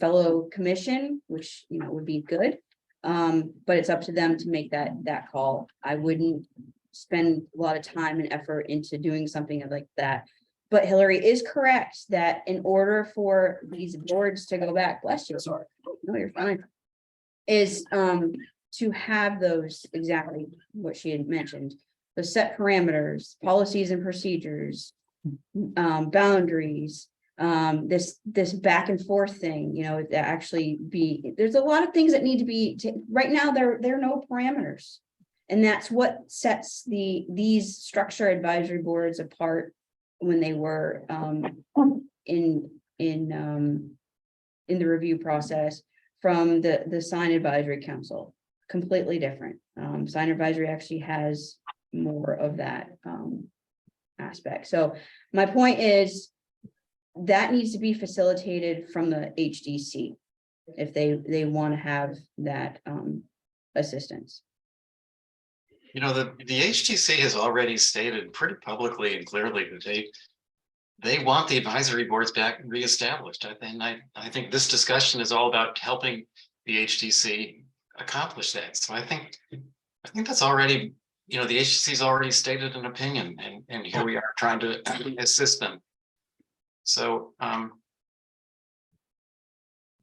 fellow commission, which, you know, would be good. But it's up to them to make that call. I wouldn't spend a lot of time and effort into doing something like that. But Hillary is correct that in order for these boards to go back, bless you, sorry, no, you're fine, is to have those, exactly what she had mentioned, the set parameters, policies and procedures, boundaries, this back and forth thing, you know, to actually be, there's a lot of things that need to be, right now, there are no parameters. And that's what sets these structure advisory boards apart when they were in the review process from the sign advisory council. Completely different. Sign advisory actually has more of that aspect. So my point is that needs to be facilitated from the HDC if they want to have that assistance. You know, the HTC has already stated pretty publicly and clearly that they want the advisory boards back reestablished. I think this discussion is all about helping the HTC accomplish that. So I think that's already, you know, the HTC's already stated an opinion, and here we are trying to assist them. So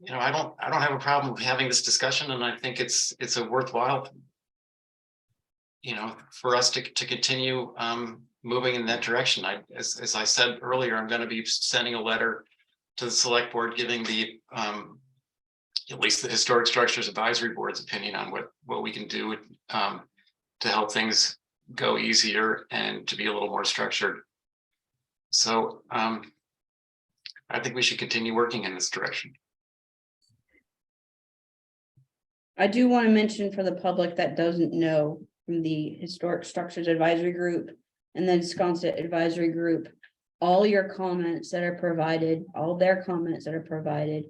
you know, I don't have a problem with having this discussion, and I think it's a worthwhile, you know, for us to continue moving in that direction. As I said earlier, I'm going to be sending a letter to the select board giving the at least the Historic Structures Advisory Board's opinion on what we can do to help things go easier and to be a little more structured. So I think we should continue working in this direction. I do want to mention for the public that doesn't know, from the Historic Structures Advisory Group and then Sconset Advisory Group, all your comments that are provided, all their comments that are provided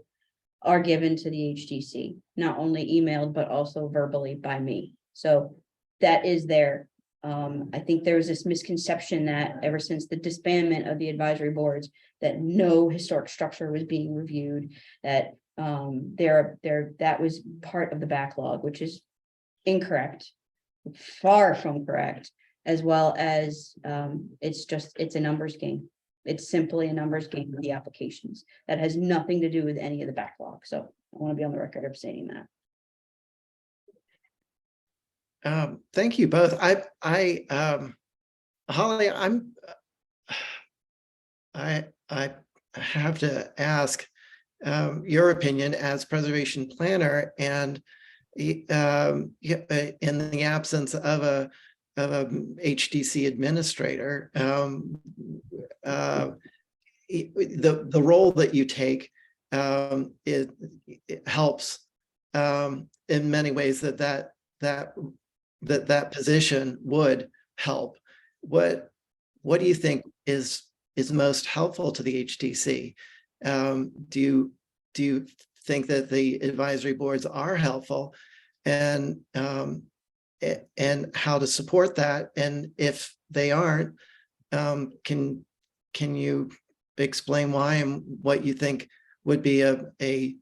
are given to the HTC, not only emailed, but also verbally by me. So that is there. I think there was this misconception that ever since the disbandment of the advisory boards, that no historic structure was being reviewed, that that was part of the backlog, which is incorrect, far from correct, as well as it's a numbers game. It's simply a numbers game with the applications that has nothing to do with any of the backlog. So I want to be on the record of saying that. Thank you both. Holly, I have to ask your opinion as preservation planner, and in the absence of a HDC administrator, the role that you take, it helps in many ways that position would help. What do you think is most helpful to the HTC? Do you think that the advisory boards are helpful, and how to support that? And if they aren't, can you explain why and what you think would be a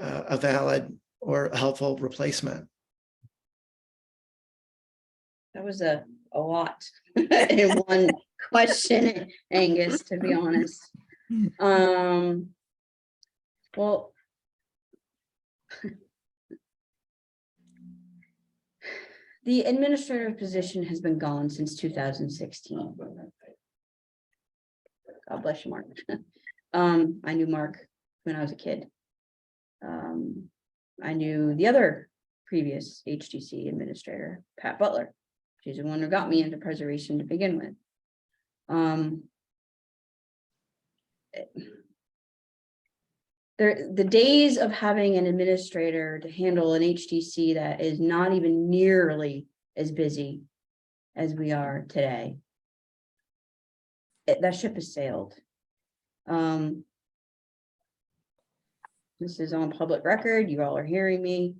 valid or helpful replacement? That was a lot in one question, Angus, to be honest. Well, the administrative position has been gone since 2016. God bless you, Mark. I knew Mark when I was a kid. I knew the other previous HTC administrator, Pat Butler. She's the one who got me into preservation to begin with. The days of having an administrator to handle an HTC that is not even nearly as busy as we are today, that ship has sailed. This is on public record. You all are hearing me.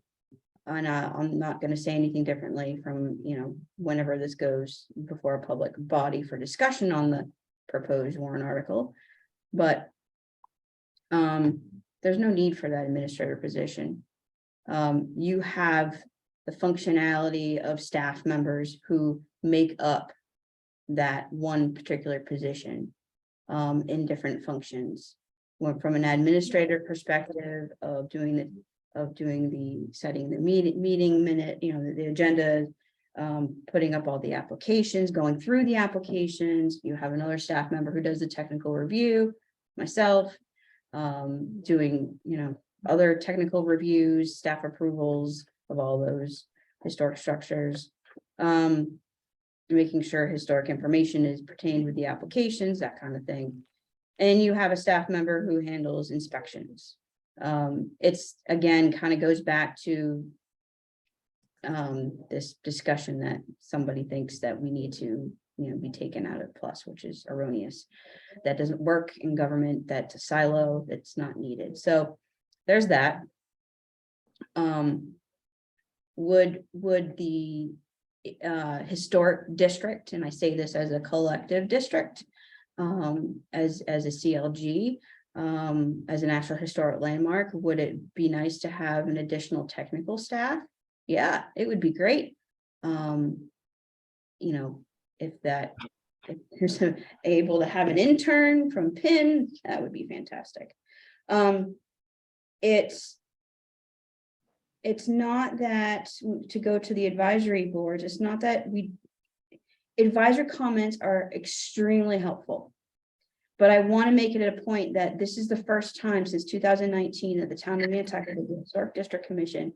And I'm not going to say anything differently from, whenever this goes before a public body for discussion on the proposed warrant article. But there's no need for that administrator position. You have the functionality of staff members who make up that one particular position in different functions. From an administrator perspective of doing the setting the meeting minute, the agenda, putting up all the applications, going through the applications. You have another staff member who does the technical review, myself, doing, other technical reviews, staff approvals of all those historic structures. Making sure historic information is pertained with the applications, that kind of thing. And you have a staff member who handles inspections. It's, again, kind of goes back to this discussion that somebody thinks that we need to, be taken out of plus, which is erroneous. That doesn't work in government. That's a silo. That's not needed. So there's that. Would the historic district, and I say this as a collective district, as a CLG, as an actual historic landmark, would it be nice to have an additional technical staff? Yeah, it would be great. If you're able to have an intern from PIN, that would be fantastic. It's not that, to go to the advisory boards, it's not that advisor comments are extremely helpful. But I want to make it a point that this is the first time since 2019 that the town of Nantucket, the Historic District Commission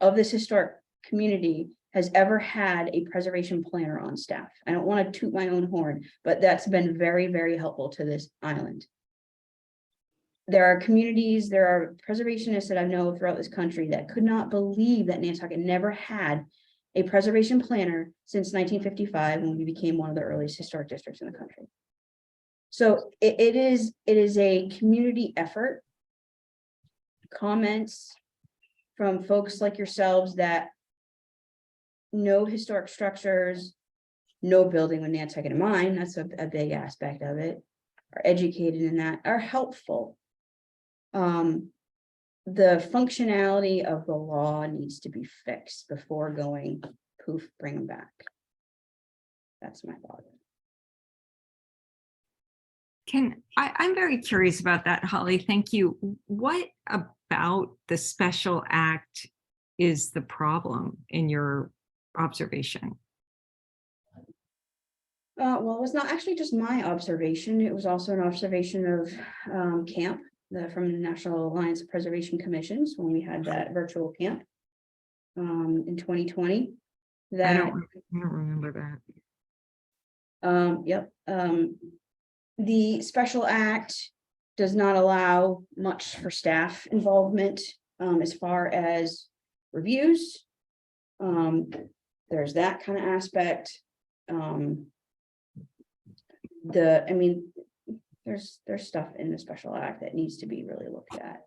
of this historic community, has ever had a preservation planner on staff. I don't want to toot my own horn, but that's been very, very helpful to this island. There are communities, there are preservationists that I know throughout this country that could not believe that Nantucket never had a preservation planner since 1955, when we became one of the earliest historic districts in the country. So it is a community effort. Comments from folks like yourselves that know historic structures, know building with Nantucket in mind, that's a big aspect of it, are educated in that, are helpful. The functionality of the law needs to be fixed before going poof, bring them back. That's my thought. I'm very curious about that, Holly. Thank you. What about the special act is the problem in your observation? Well, it was not actually just my observation. It was also an observation of camp from the National Alliance of Preservation Commissions when we had that virtual camp in 2020. I don't remember that. Yep. The special act does not allow much for staff involvement as far as reviews. There's that kind of aspect. There's stuff in the special act that needs to be really looked at.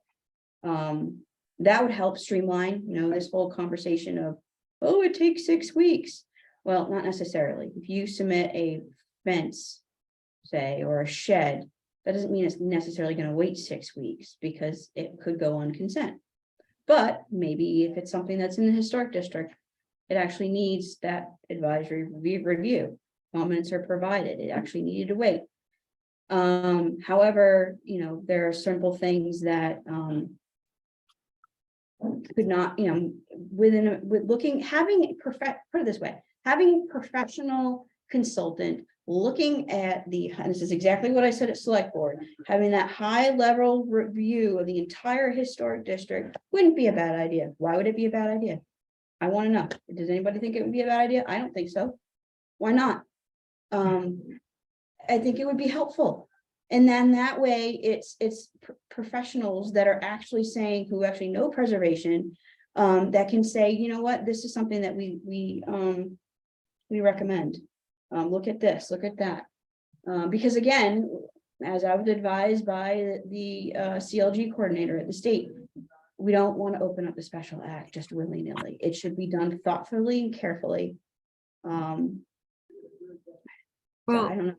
That would help streamline, this whole conversation of, oh, it takes 6 weeks. Well, not necessarily. If you submit a fence, say, or a shed, that doesn't mean it's necessarily going to wait 6 weeks, because it could go on consent. But maybe if it's something that's in the historic district, it actually needs that advisory review. Comments are provided. It actually needed to wait. However, there are simple things that could not, put it this way, having a professional consultant looking at and this is exactly what I said at select board, having that high level review of the entire historic district wouldn't be a bad idea. Why would it be a bad idea? I want to know. Does anybody think it would be a bad idea? I don't think so. Why not? I think it would be helpful. And then that way it's professionals that are actually saying, who actually know preservation, that can say, you know what, this is something that we recommend. Look at this, look at that. Because again, as I was advised by the CLG coordinator at the state, we don't want to open up the special act just willy-nilly. It should be done thoughtfully and carefully. So Well, I don't know.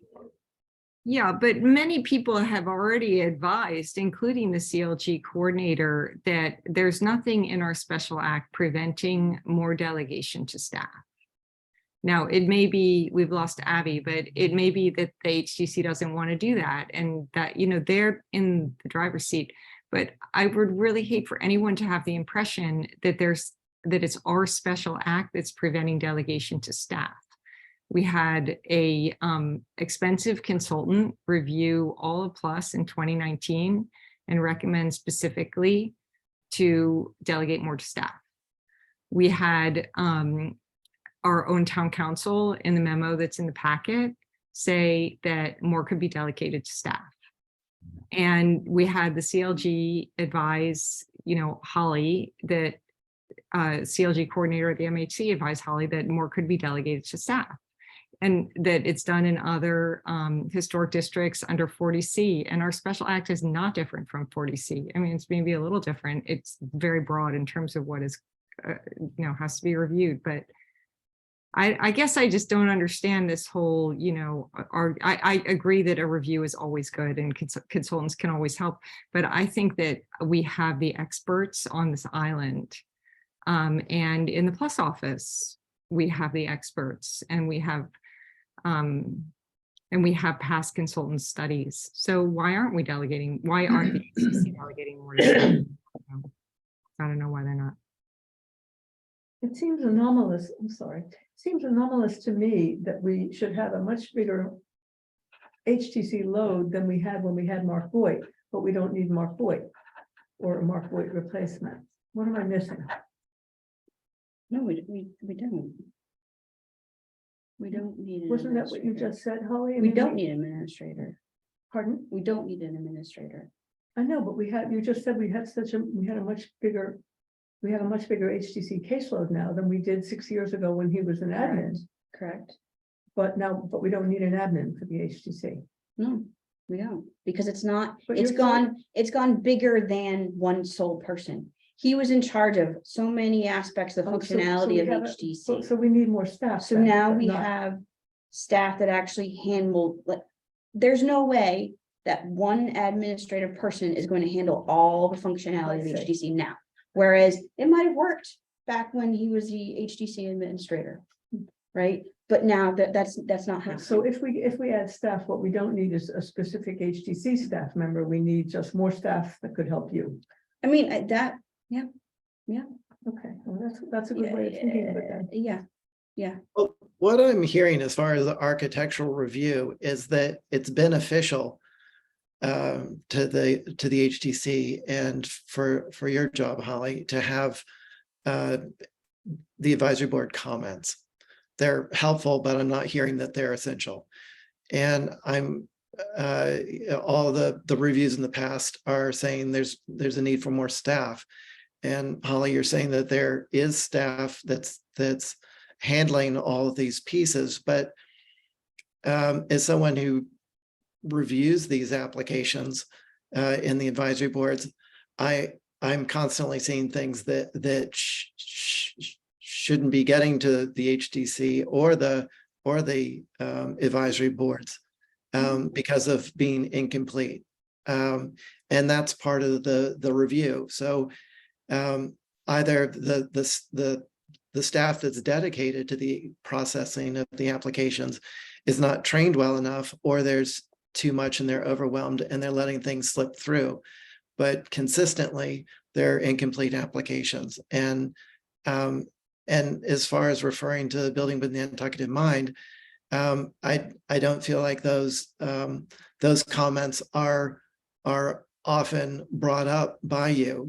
yeah, but many people have already advised, including the CLG coordinator, that there's nothing in our special act preventing more delegation to staff. Now, it may be, we've lost Abby, but it may be that the HTC doesn't want to do that and that, you know, they're in the driver's seat. But I would really hate for anyone to have the impression that it's our special act that's preventing delegation to staff. We had a expensive consultant review all of Plus in 2019 and recommend specifically to delegate more to staff. We had our own town council in the memo that's in the packet say that more could be delegated to staff. And we had the CLG advise, you know, Holly, that CLG coordinator at the MHC advised Holly that more could be delegated to staff. And that it's done in other historic districts under 40C, and our special act is not different from 40C. I mean, it's maybe a little different. It's very broad in terms of what is, you know, has to be reviewed. But I guess I just don't understand this whole, you know, I agree that a review is always good and consultants can always help. But I think that we have the experts on this island, and in the Plus office, we have the experts, and we have past consultant studies. So why aren't we delegating? Why aren't the HCC delegating more? I don't know why they're not. It seems anomalous, I'm sorry, it seems anomalous to me that we should have a much bigger HTC load than we had when we had Mark Boyd, but we don't need Mark Boyd or a Mark Boyd replacement. What am I missing? No, we don't. We don't need an Wasn't that what you administrator. just said, Holly? I We mean, don't need an administrator. Pardon? We don't need an administrator. I know, but you just said we had a much bigger HTC caseload now than we did 6 years ago when he was an admin. Correct. But we don't need an admin for the HTC. No, we don't, because it's not, But it's you're gone bigger than one sole person. He was in charge of so many aspects of Oh, so functionality we of have HTC. So we need more staff. So then, now but we not- have staff that actually handle, like, there's no way that one administrative person is going to handle all the functionality of I see. HTC now. Whereas it might have worked back when he was the HTC administrator, right? But now that's not happening. So if we add staff, what we don't need is a specific HTC staff member. We need just more staff that could help you. I mean, Okay, well, that's a good way of thinking of it then. yeah. Well, what I'm hearing as far as the architectural review is that it's beneficial to the HTC and for your job, Holly, to have the advisory board comments. They're helpful, but I'm not hearing that they're essential. And I'm all the reviews in the past are saying there's a need for more staff. And Holly, you're saying that there is staff that's handling all of these pieces, but as someone who reviews these applications in the advisory boards, I'm constantly seeing things that shouldn't be getting to the HTC or the advisory boards because of being incomplete, and that's part of the review. So either the staff that's dedicated to the processing of the applications is not trained well enough, or there's too much and they're overwhelmed and they're letting things slip through. But consistently, they're incomplete applications. And as far as referring to building with Nantucket in mind, I don't feel like those comments are often brought up by you.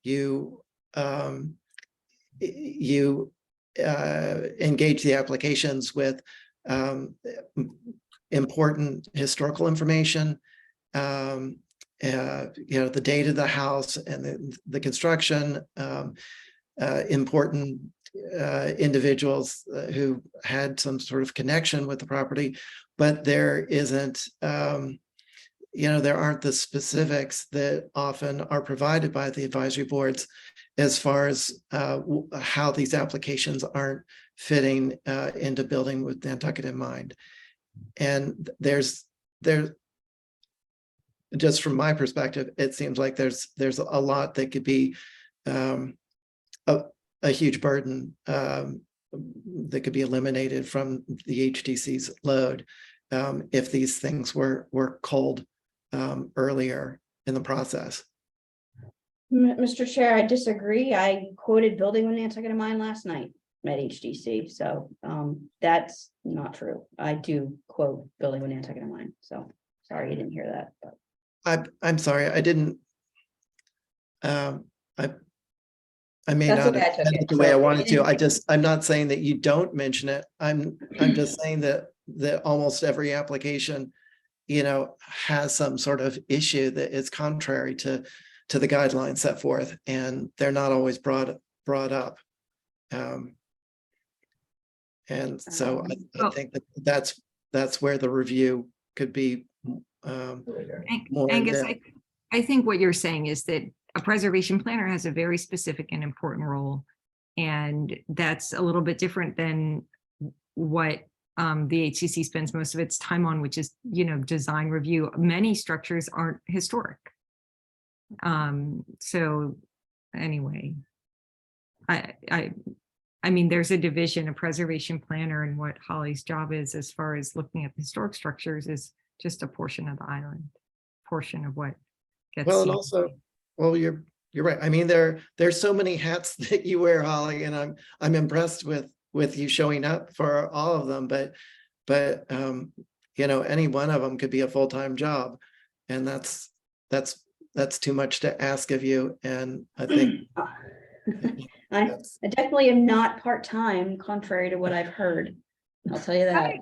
You engage the applications with important historical information, the date of the house and the construction, important individuals who had some sort of connection with the property, but there isn't, there aren't the specifics that often are provided by the advisory boards as far as how these applications aren't fitting into building with Nantucket in mind. And there's just from my perspective, it seems like there's a lot that could be a huge burden that could be eliminated from the HDC's load if these things were culled earlier in the process. Mr. Chair, I disagree. I quoted building with Nantucket in mind last night at HDC, so that's not true. I do quote building with Nantucket in mind, so sorry you didn't hear that. But I'm sorry, I didn't. I may That's not okay, I have took said it. it the way I So, wanted to. I'm not saying that you don't mention it. I'm just saying that almost every application, has some sort of issue that is contrary to the guidelines set forth, and they're not always brought up. And so I think that's where the review could be more Angus, in-depth. I think what you're saying is that a preservation planner has a very specific and important role. And that's a little bit different than what the HCC spends most of its time on, which is, design review. Many structures aren't historic. So anyway, I mean, there's a division, a preservation planner, and what Holly's job is as far as looking at the historic structures is just a portion of the island, portion of what gets Well, and seen. also, well, you're right. I mean, there's so many hats that you wear, Holly, and I'm impressed with you showing up for all of them. But any one of them could be a full-time job, and that's too much to ask of you. And I think I definitely am not part-time, contrary to what I've heard. I'll tell you that.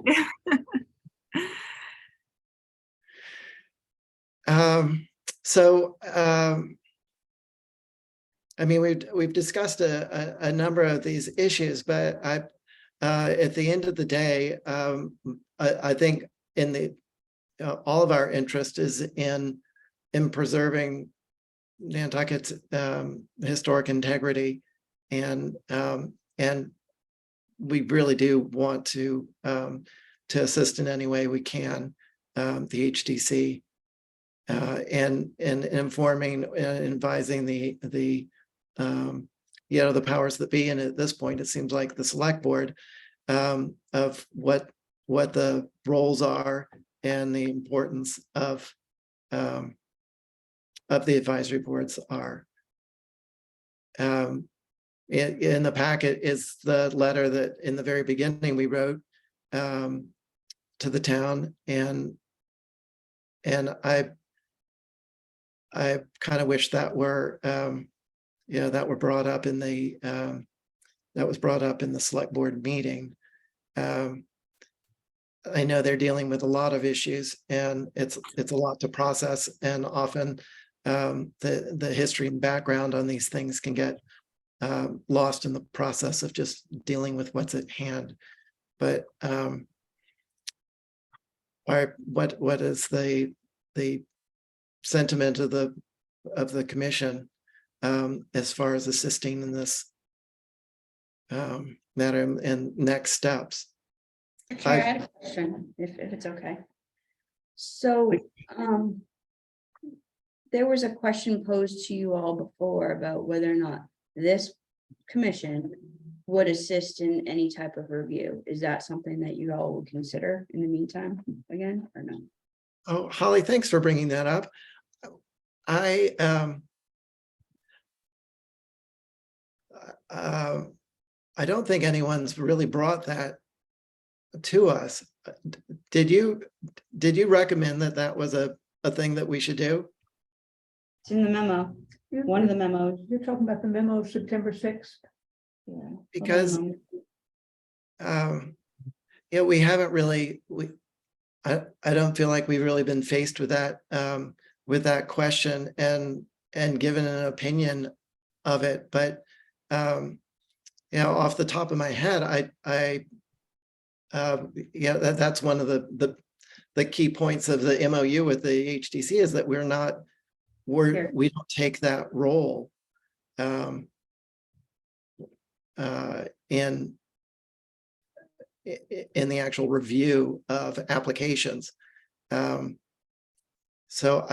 I mean, we've discussed a number of these issues, but at the end of the day, I think all of our interest is in preserving Nantucket's historic integrity, and we really do want to assist in any way we can the HDC and informing and advising the powers that be. And at this point, it seems like the select board of what the roles are and the importance of the advisory boards are. In the packet is the letter that in the very beginning we wrote to the town, and I kind of wish that were that were brought up in the that was brought up in the select board meeting. I know they're dealing with a lot of issues, and it's a lot to process, and often the history and background on these things can get lost in the process of just dealing with what's at hand. But what is the sentiment of the commission as far as assisting in this matter and next steps? Chair, I had a question, if it's okay. So, there was a question posed to you all before about whether or not this commission would assist in any type of review. Is that something that you all would consider in the meantime, again, or no? Oh, Holly, thanks for bringing that up. I don't think anyone's really brought that to us. Did you recommend that was a thing that we should do? It's in the memo, one of the memos. You're talking about the memo of September 6th. Yeah. Because we haven't really, I don't feel like we've really been faced with that question and given an opinion of it. But off the top of my head, that's one of the the key points of the MOU with the HDC is that Sure. we don't take that role in the actual review of applications. So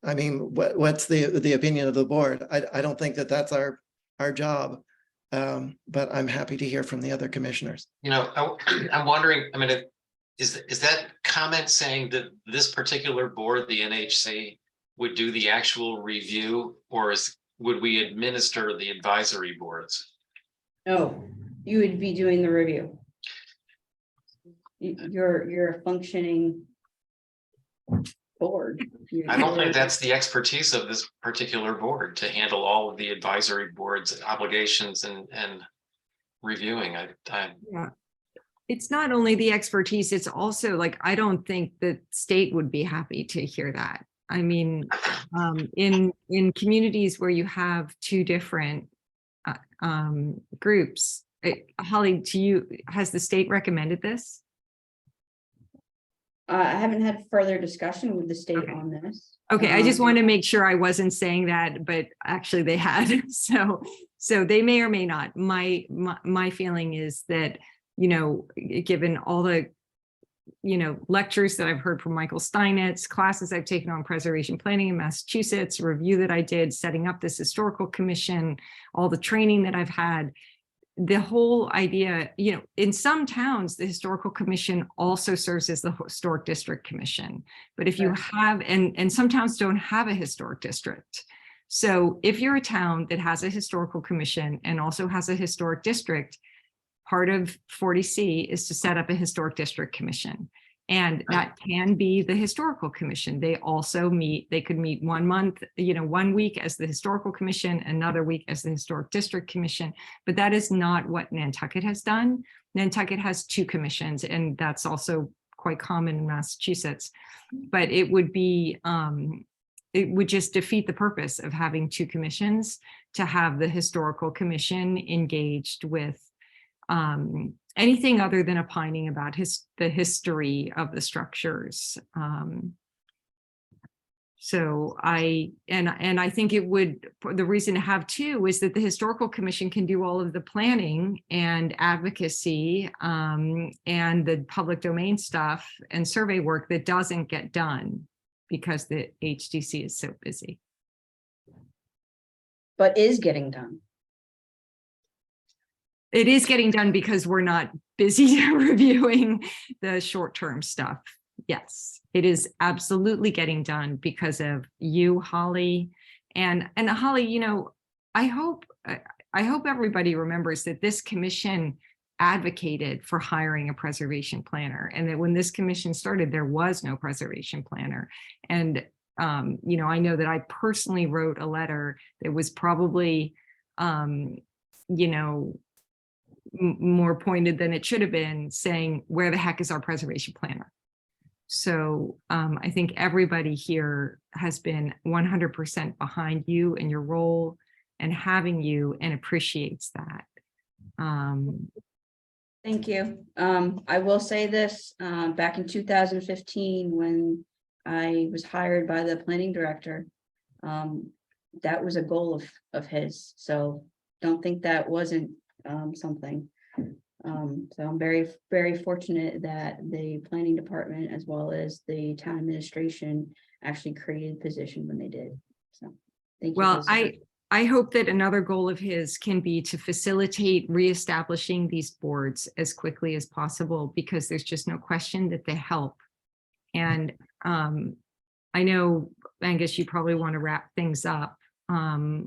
I mean, what's the opinion of the board? I don't think that that's our job. But I'm happy to hear from the other commissioners. I'm wondering, I mean, is that comment saying that this particular board, the NHC, would do the actual review, or would we administer the advisory boards? No, you would be doing the review. You're a functioning board. I don't think that's the expertise of this particular board to handle all of the advisory board's obligations and reviewing. Yeah. It's not only the expertise, it's also like, I don't think the state would be happy to hear that. I mean, in communities where you have two different groups, Holly, has the state recommended this? I haven't had further discussion with the state Okay. on this. Okay, I just want to make sure I wasn't saying that, but actually they had. So they may or may not. My feeling is that, given all the, lectures that I've heard from Michael Steinitz, classes I've taken on preservation planning in Massachusetts, review that I did setting up this historical commission, all the training that I've had, the whole idea, in some towns, the historical commission also serves as the historic district commission. But if you have, and some towns don't have a historic district. So if you're a town that has a historical commission and also has a historic district, part of 40C is to set up a historic district commission. And that can be the historical commission. They also they could meet 1 month, 1 week as the historical commission, another week as the historic district commission. But that is not what Nantucket has done. Nantucket has 2 commissions, and that's also quite common in Massachusetts. But it would be, it would just defeat the purpose of having 2 commissions to have the historical commission engaged with anything other than opining about the history of the structures. So I think it would, the reason to have 2 is that the historical commission can do all of the planning and advocacy and the public domain stuff and survey work that doesn't get done because the HDC is so busy. But is getting done. It is getting done because we're not busy reviewing the short-term stuff. Yes, it is absolutely getting done because of you, Holly. And Holly, I hope everybody remembers that this commission advocated for hiring a preservation planner, and that when this commission started, there was no preservation planner. And I know that I personally wrote a letter that was probably more pointed than it should have been, saying, where the heck is our preservation planner? So I think everybody here has been 100% behind you and your role and having you, and appreciates that. Thank you. I will say this, back in 2015, when I was hired by the planning director, that was a goal of his. So don't think that wasn't something. So I'm very, very fortunate that the planning department, as well as the town administration, actually created a position when they did. So thank you. Well, I hope that another goal of his can be to facilitate reestablishing these boards as quickly as possible, because there's just no question that they help. And I know, Angus, you probably want to wrap things up.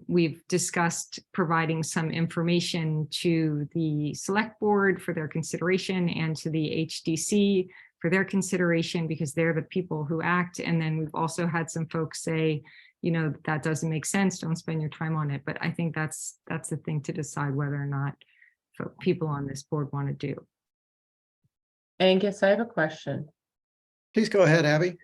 We've discussed providing some information to the select board for their consideration, and to the HDC for their consideration, because they're the people who act. And then we've also had some folks say, that doesn't make sense, don't spend your time on it. But I think that's the thing to decide whether or not people on this board want to do. Angus, I have a question. Please go ahead, Abby.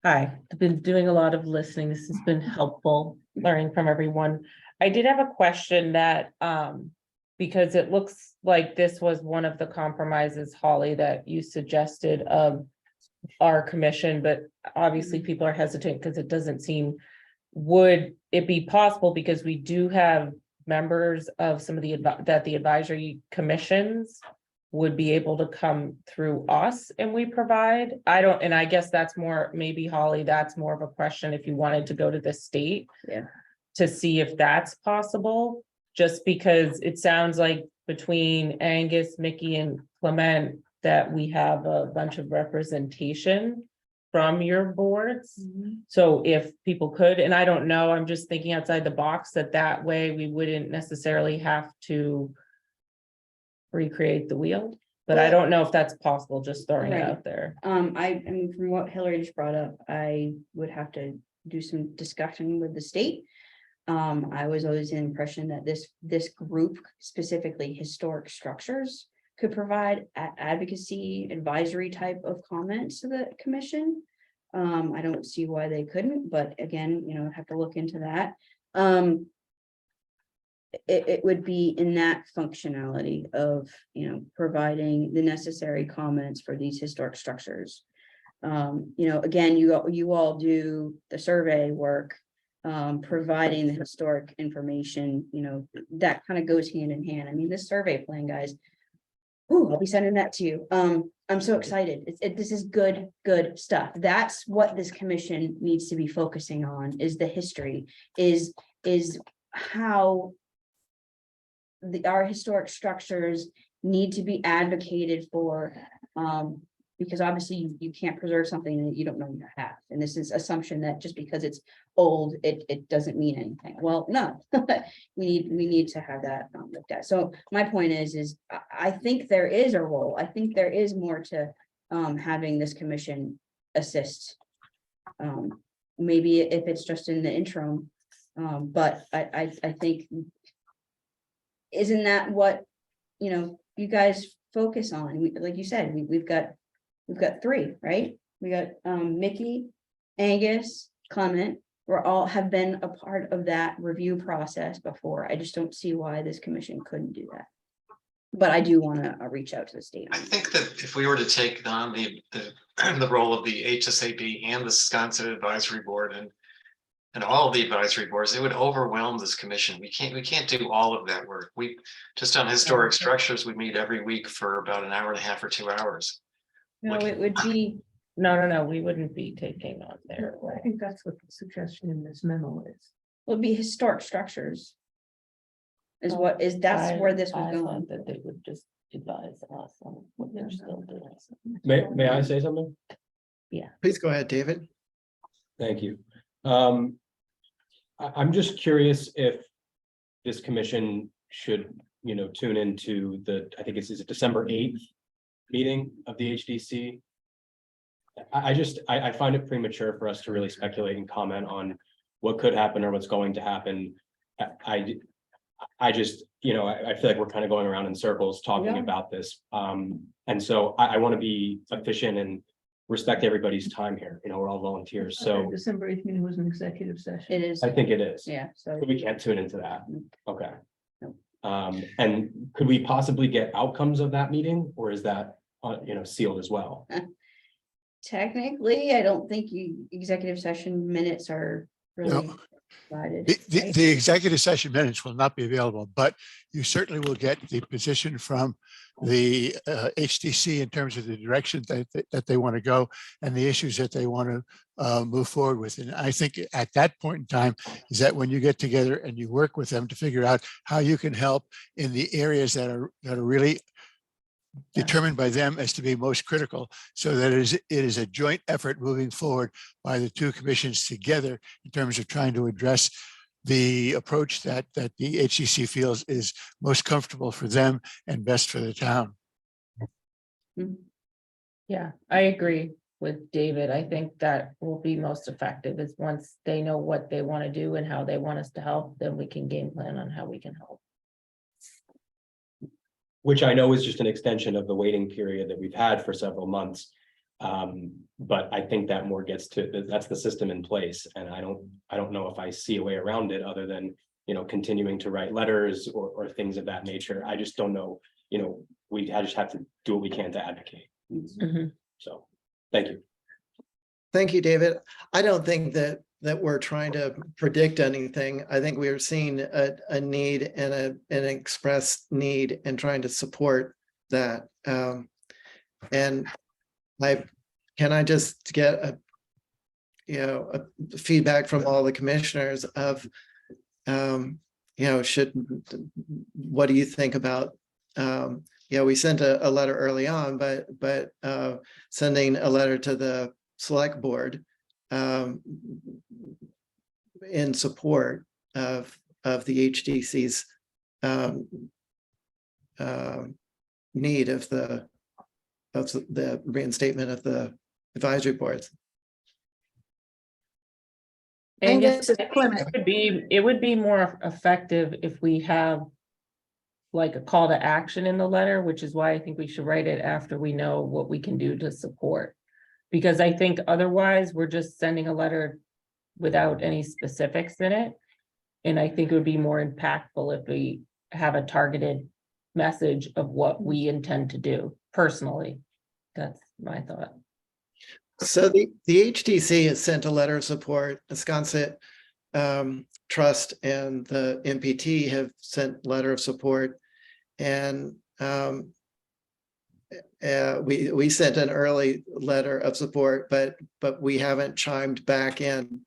Hi, I've been doing a lot of listening. This has been helpful, learning from everyone. I did have a question that because it looks like this was one of the compromises, Holly, that you suggested of our commission, but obviously people are hesitant because it doesn't seem, would it be possible, because we do have members of some of the that the advisory commissions would be able to come through us and we provide, I don't, and I guess that's more, maybe Holly, that's more of a question if you wanted to go to the state. Yeah. To see if that's possible, just because it sounds like between Angus, Mickey and Clement, that we have a bunch of representation from your boards. So if people could, and I don't know, I'm just thinking outside the box, that way we wouldn't necessarily have to recreate the wheel, but I Well- don't know if that's possible, just throwing it Right. out there. I mean, from what Hillary just brought up, I would have to do some discussion with the state. I was always in the impression that this group, specifically historic structures, could provide advocacy, advisory type of comments to the commission. I don't see why they couldn't, but again, I'd have to look into that. It would be in that functionality of, providing the necessary comments for these historic structures. Again, you all do the survey work, providing the historic information, that kind of goes hand in hand. I mean, this survey plan, guys. Ooh, I'll be sending that to you. I'm so excited. This is good stuff. That's what this commission needs to be focusing on, is the history, is how our historic structures need to be advocated for, because obviously you can't preserve something that you don't know you have. And this is assumption that just because it's old, it doesn't mean anything. Well, no, we need to have that looked at. So my point is I think there is a role. I think there is more to having this commission assist. Maybe if it's just in the interim, but I think, isn't that what, you guys focus on? Like you said, we've got three, right? We got Mickey, Angus, Clement. We're all have been a part of that review process before. I just don't see why this commission couldn't do that. But I do want to reach out to the state. I think that if we were to take on the role of the HSAB and the Wisconsin Advisory Board and all of the advisory boards, it would overwhelm this commission. We can't do all of that work. We just on historic structures, we meet every week for about an hour and a half or 2 hours. No, it would be, No, we wouldn't be taking on Yeah, there. I think that's what the suggestion in this memo is. would be historic structures. That's where this was I going. thought that they would just advise us on what they're still doing. May I say something? Please go ahead, David. Thank you. I'm just curious if this commission should, tune into I think it's December 8th meeting of the HDC. I find it premature for us to really speculate and comment on what could happen or what's going to happen. I just, I feel like we're kind of going around in circles talking Yeah. about this. And so I want to be efficient and respect everybody's time here. We're all volunteers, so December 8th meeting was an executive session. It is, I think it is. yeah, so. But we can't tune into that. Okay. No. And could we possibly get outcomes of that meeting, or is that, sealed as well? Technically, I don't think executive session minutes are really No. provided. The executive session minutes will not be available, but you certainly will get the position from the HDC in terms of the direction that they want to go and the issues that they want to move forward with. And I think at that point in time is that when you get together and you work with them to figure out how you can help in the areas that are really determined by them as to be most critical, so that it is a joint effort moving forward by the two commissions together in terms of trying to address the approach that the HCC feels is most comfortable for them and best for the town. Yeah, I agree with David. I think that will be most effective is once they know what they want to do and how they want us to help, then we can game plan on how we can help. Which I know is just an extension of the waiting period that we've had for several months. But I think that more gets to, that's the system in place, and I don't know if I see a way around it other than continuing to write letters or things of that nature. I just don't know, I just have to do what we can to advocate. Mhm. So, thank you. Thank you, David. I don't think that we're trying to predict anything. I think we are seeing a need and an expressed need and trying to support that. And can I just get a feedback from all the commissioners of, what do you think about, we sent a letter early on, but sending a letter to the select board in support of the HDC's need of the reinstatement of the advisory boards. And yes, Angus is I think Clement. it would be more effective if we have like a call to action in the letter, which is why I think we should write it after we know what we can do to support. Because I think otherwise we're just sending a letter without any specifics in it. And I think it would be more impactful if we have a targeted message of what we intend to do personally. That's my thought. So the HTC has sent a letter of support. The Sconset Trust and the MPT have sent letter of support, and we sent an early letter of support, but we haven't chimed back in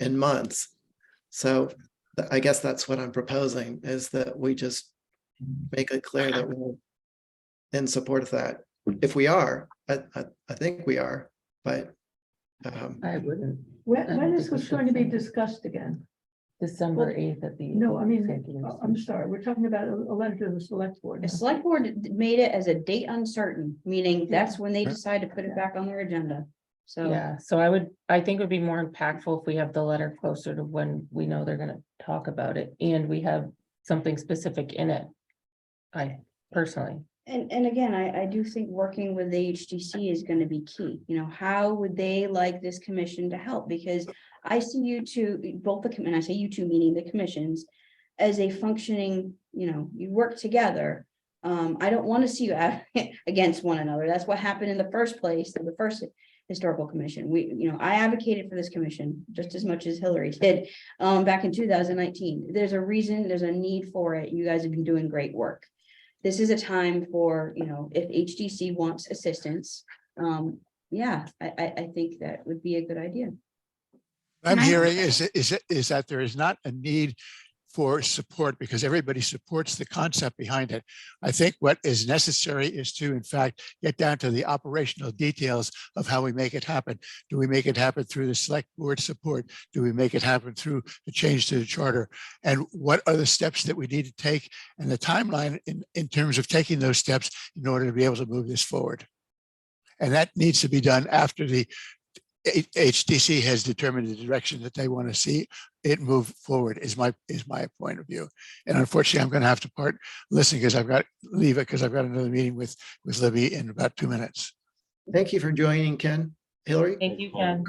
months. So I guess that's what I'm proposing, is that we just make it clear that we're in support of that. If we are, I think we are, but I wouldn't. When is this going to be discussed again? December 8th at the. No, I mean, executive I'm session. sorry, we're talking about a letter to the select board. The select board made it as a date uncertain, meaning that's when they Yeah. decide to put it back on their agenda. So. Yeah, so I think it would be more impactful if we have the letter closer to when we know they're gonna talk about it and we have something specific in it. I personally. And again, I do think working with the HTC is gonna be key. How would they like this commission to help? Because I see you two, both and I say you two, meaning the commissions, as a functioning, you work together. I don't want to see you out against one another. That's what happened in the first place, in the first historical commission. I advocated for this commission just as much as Hillary did back in 2019. There's a reason, there's a need for it. You guys have been doing great work. This is a time for, if HDC wants assistance, I think that would be a good idea. I'm Can I- hearing is that there is not a need for support because everybody supports the concept behind it. I think what is necessary is to, in fact, get down to the operational details of how we make it happen. Do we make it happen through the select board support? Do we make it happen through the change to the charter? And what are the steps that we need to take and the timeline in terms of taking those steps in order to be able to move this forward? And that needs to be done after the HDC has determined the direction that they want to see it move forward is my point of view. And unfortunately, I'm going to have to listen because I've got another meeting with Libby in about 2 minutes. thank you for joining, Ken. Hillary? Thank you, Ken.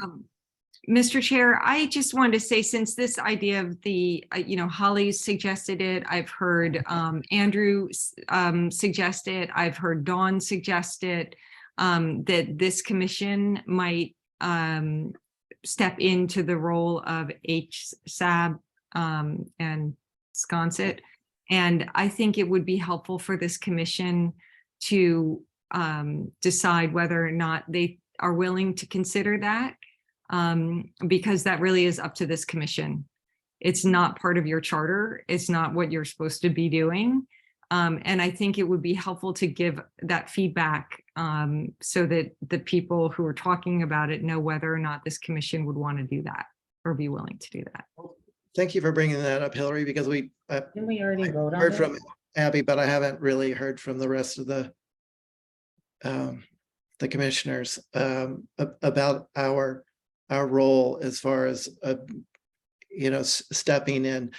Mr. Chair, I just wanted to say, since this idea of the, Holly suggested it, I've heard Andrew suggest it, I've heard Dawn suggest it, that this commission might step into the role of HSAB and Sconset. And I think it would be helpful for this commission to decide whether or not they are willing to consider that, because that really is up to this commission. It's not part of your charter. It's not what you're supposed to be doing. And I think it would be helpful to give that feedback so that the people who are talking about it know whether or not this commission would want to do that or be willing to do that. Thank you for bringing that up, Hillary, because Didn't we already vote on heard it? from Abby, but I haven't really heard from the rest of the commissioners about our role as far as stepping in.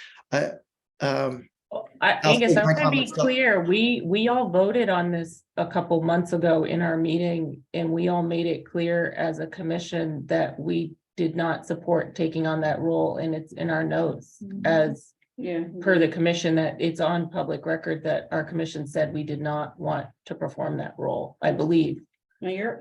Angus, I my want to be comments. clear, we all voted on this a couple months ago in our meeting, and we all made it clear as a commission that we did not support taking on that role, and it's in our notes Mhm. as Yeah. per the commission, that it's on public record that our commission said we did not want to perform that role, I believe. No, you're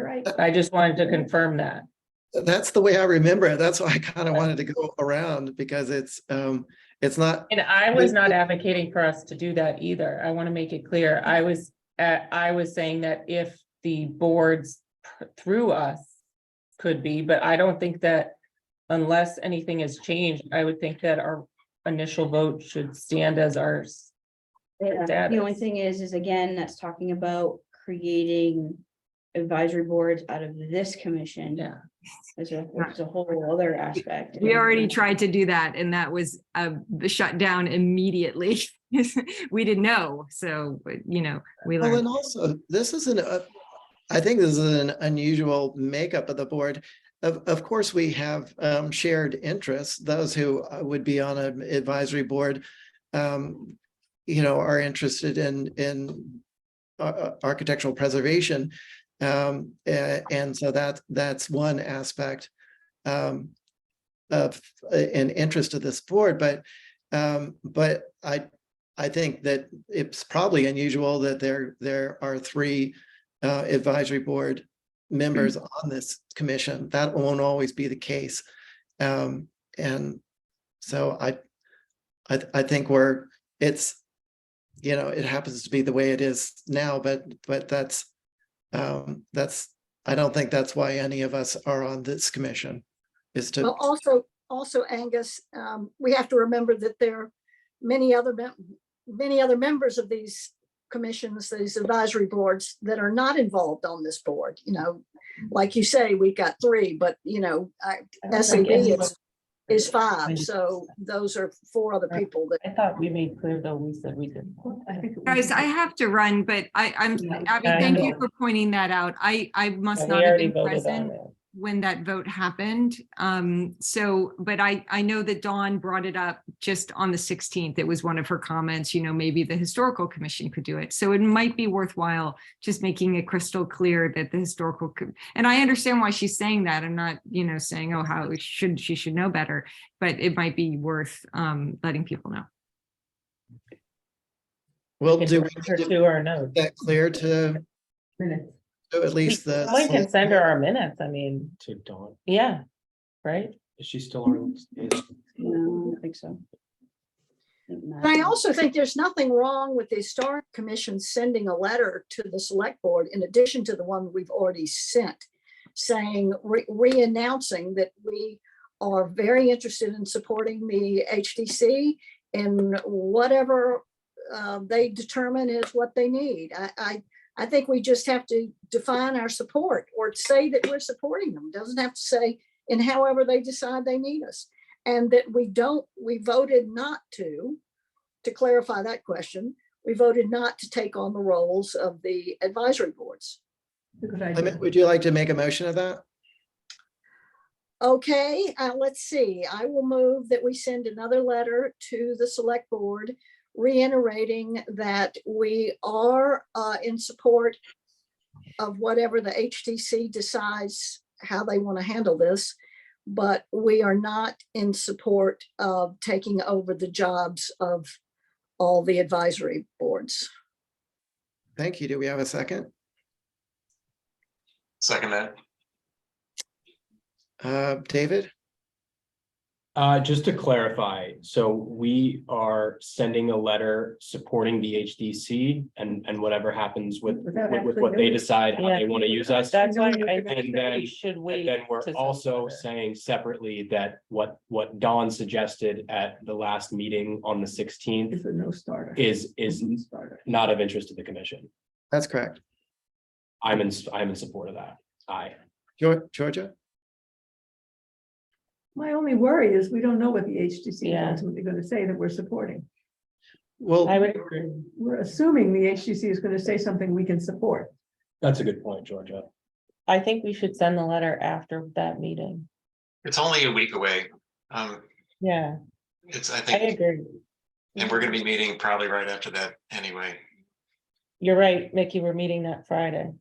right. I just wanted to confirm that. That's the way I remember it. That's why I kind of wanted to go around because it's not, And I was not advocating for us to do that either. I want to make it clear. I was saying that if the boards through us could be, but I don't think that unless anything has changed, I would think that our initial vote should stand as ours. Yeah, the only thing is again, that's talking about creating advisory boards out of this commission. Yeah. It's a whole other aspect. We already tried to do that and that was shut down immediately. We didn't know. So, you know, we well, and learned. also this is I think this is an unusual makeup of the board. Of course, we have shared interests. Those who would be on an advisory board, you know, are interested in architectural preservation. And so that's one aspect of an interest of this board. But I think that it's probably unusual that there are 3 advisory board members on this commission. That won't always be the case. And so I think it's, you know, it happens to be the way it is now, but that's I don't think that's why any of us are on this commission, is to. Well, also Angus, we have to remember that there are many other members of these commissions, these advisory boards that are not involved on this board. You know, like you say, we've got 3, but you know, SAB is 5. So those are 4 other people that. I thought we made clear though, we said we didn't. Guys, I have to run, but I'm, Abby, I thank know. you for pointing that out. I must We not have already been voted on present it. when that vote happened. So, but I know that Dawn brought it up just on the 16th. It was one of her comments, you know, maybe the historical commission could do it. So it might be worthwhile just making it crystal clear that the historical, and I understand why she's saying that. I'm not, you know, saying, oh, how she should know better, but it might be worth letting people know. Well, Can do we direct her need to our notes. that clear to at least the. Someone can send her our minutes. I mean, To Dawn, yeah, right? is she still on? No, I don't think so. And I also think there's nothing wrong with the Historic Commission sending a letter to the select board in addition to the one we've already sent, saying, re-announcing that we are very interested in supporting the HDC and whatever they determine is what they need. I think we just have to define our support or say that we're supporting them. Doesn't have to say in however they decide they need us. And that we voted not to clarify that question, we voted not to take on the roles of the advisory boards. Would you like to make a motion of that? Okay, let's see. I will move that we send another letter to the select board reiterating that we are in support of whatever the HTC decides how they want to handle this, but we are not in support of taking over the jobs of all the advisory boards. Thank you. Do we have a second? Second that. David? Just to clarify, so we are sending a letter supporting the HDC and whatever happens with what they decide how they want to use us. That's why I And think then- we should And wait. then we're to send also the letter. saying separately that what Dawn suggested at the last meeting on the 16th It's a no starter. is Starter. not of interest to the commission. That's correct. I'm in support of that. Aye. Georgia? My only worry is we don't know what the HTC is Yeah. ultimately going to say that we're supporting. Well, I would agree. We're assuming the HTC is going to say something we can support. That's a good point, Georgia. I think we should send the letter after that meeting. It's only a week away. Yeah, I I think, agree. and we're gonna be meeting probably right after that anyway. You're right, Mickey, we're meeting that Friday.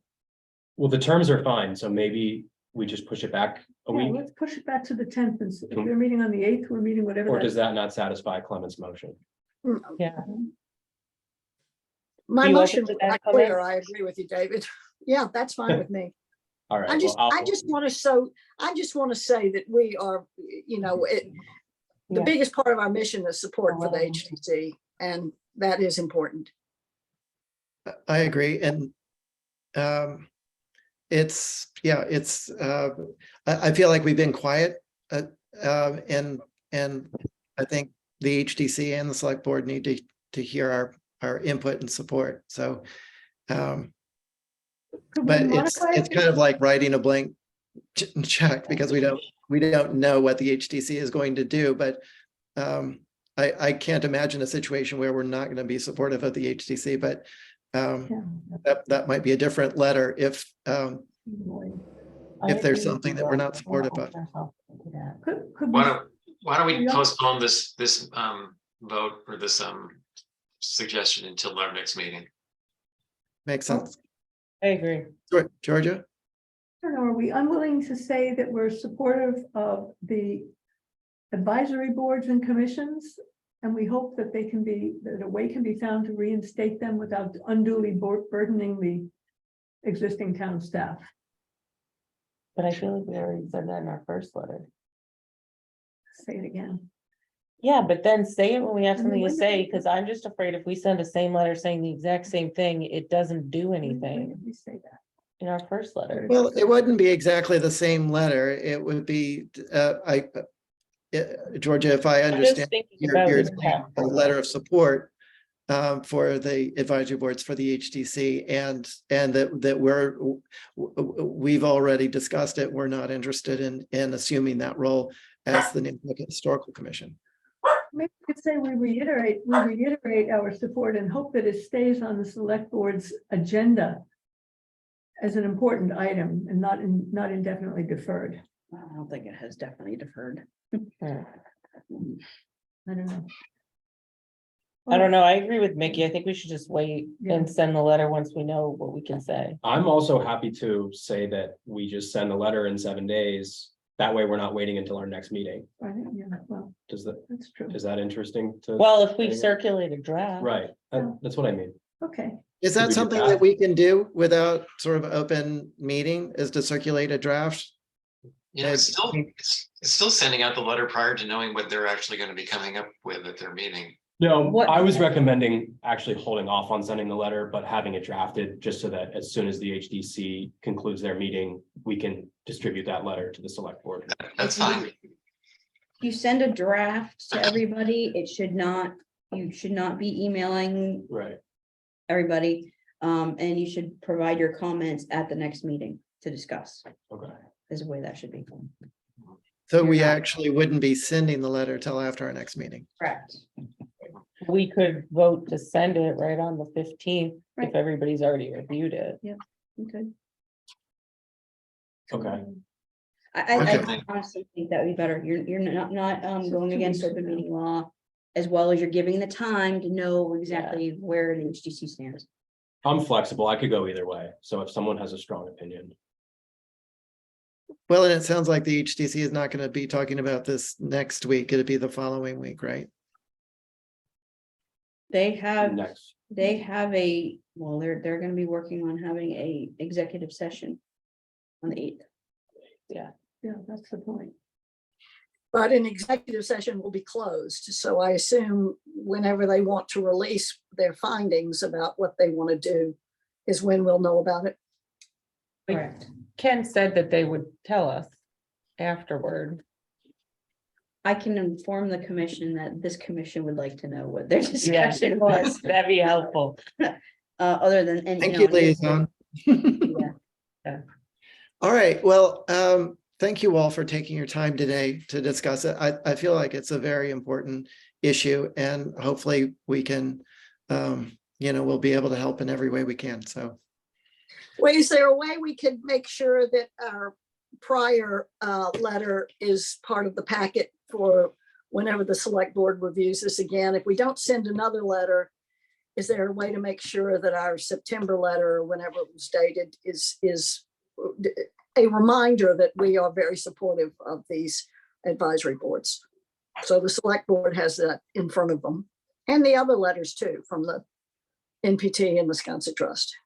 Well, the terms are fine, so maybe we just push it back a Yeah, week? let's push it back to the 10th. And if they're meeting on the 8th, we're meeting whatever. Or that- does that not satisfy Clement's motion? Yeah. My You open motion to was that, not Clement? clear. I agree with you, David. Yeah, that's fine with me. All right. I just well, want to say that we are, the Yeah. biggest part of our mission is support for the HTC, and that is important. I agree. And I feel like we've been quiet. And I think the HDC and the select board need to hear our input and support. So, Could we but modify it's it? kind of like writing a blank check because we don't know what the HDC is going to do, but I can't imagine a situation where we're not going to be supportive of the HDC, but that might be a different letter if there's something that we're not supportive of. Could we- Why don't we Yeah. postpone this vote or this suggestion until our next meeting? Makes sense. I agree. Georgia? I don't know, are we unwilling to say that we're supportive of the advisory boards and commissions? And we hope that that a way can be found to reinstate them without unduly burdening the existing town staff. But I feel like we already said that in our first letter. Say it again. Yeah, but then say it when we have I mean, something to when did say, we- because I'm just afraid if we send the same letter saying the exact same thing, it doesn't do When anything did we say that? in our first letter. Well, it wouldn't be exactly the same letter. It would be, Georgia, if I I'm just understand, thinking you're about saying impact. a letter of support for the advisory boards for the HDC and that we've already discussed it. We're not interested in assuming that role as the Nantucket Historical Commission. Maybe we could say we reiterate our support and hope that it stays on the select board's agenda as an important item and not indefinitely deferred. I don't think it has definitely deferred. Hmm. I don't know. I don't know. I agree with Mickey. I think we should just wait Yeah. and send the letter once we know what we can say. I'm also happy to say that we just send a letter in 7 days. That way we're not waiting until our next meeting. I think, yeah, well, Is that's true. that interesting to? Well, if we anyone? circulate a draft. Right, that's what I mean. Okay, Is Could that we do something that? that we can do without sort of open meeting, is to circulate a draft? Yeah, it's still sending out the letter prior to knowing what they're actually going to be coming up with at their meeting. No, What- I was recommending actually holding off on sending the letter, but having it drafted just so that as soon as the HDC concludes their meeting, we can distribute that letter to the select board. That's fine. You send a draft to everybody, you should not be emailing Right. everybody. And you should provide your comments at the next meeting to discuss, Okay. is the way that should be. So we You're not- actually wouldn't be sending the letter till after our next meeting. Correct. We could vote to send it right on the 15th if Right. everybody's already reviewed it. Okay. Okay. I Okay. honestly think that would be better. You're not going against open meeting law, as well as you're giving the time to know exactly where the HDC stands. I'm flexible. I could go either way. So if someone has a strong opinion. Well, and it sounds like the HDC is not going to be talking about this next week. It'd be the following week, right? They have Next, they're gonna be working on having a executive session on the 8th. yeah, that's the point. But an executive session will be closed. So I assume whenever they want to release their findings about what they want to do is when we'll know about it. Correct. Ken said that they would tell us afterward. I can inform the commission that this commission would like to know what their discussion was, That'd be helpful. other than, and Thank you you, know, liaison. yeah. All right, well, thank you all for taking your time today to discuss it. I feel like it's a very important issue and hopefully we can, we'll be able to help in every way we can, so. Well, is there a way we could make sure that our prior letter is part of the packet for whenever the select board reviews this again? If we don't send another letter, is there a way to make sure that our September letter or whenever it was dated is a reminder that we are very supportive of these advisory boards. So the select board has that in front of them, and the other letters too, from the NPT and Wisconsin Trust.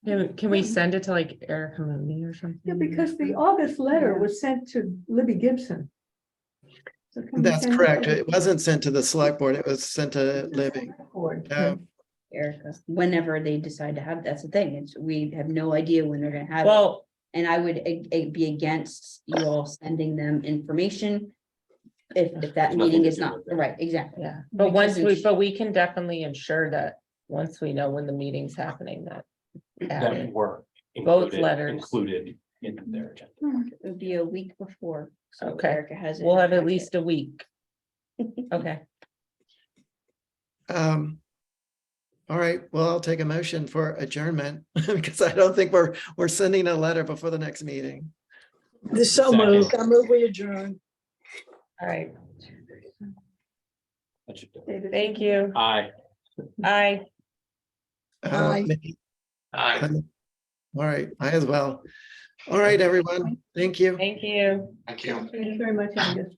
Can we send it to like Erica Mooney or something? Yeah, because the August letter was sent to Libby Gibson. So can we That's send correct. to It wasn't sent to the select board. It was sent to Libby. the board? Erica, whenever they decide to have, that's the thing, it's, we have no idea when they're gonna have it. Well, And I would be against you all sending them information. If that Nothing meeting to is do not, with it. right, exactly. yeah, but once Because we, but we can definitely ensure that once we know when the meeting's happening, that. add That it. were Both included, letters. included in their agenda. It would be a week before. So Okay. Erica has it. We'll in her have at packet. least a week. Okay, All right, well, I'll take a motion for adjournment because I don't think we're sending a letter before the next meeting. This so Second. moved. I move we adjourn. all right, That should do it. David, thank you. Aye. Aye. Aye. All right, I as well. All right, everyone. Thank you. Thank you. Thank you. Thank you very much, Angus.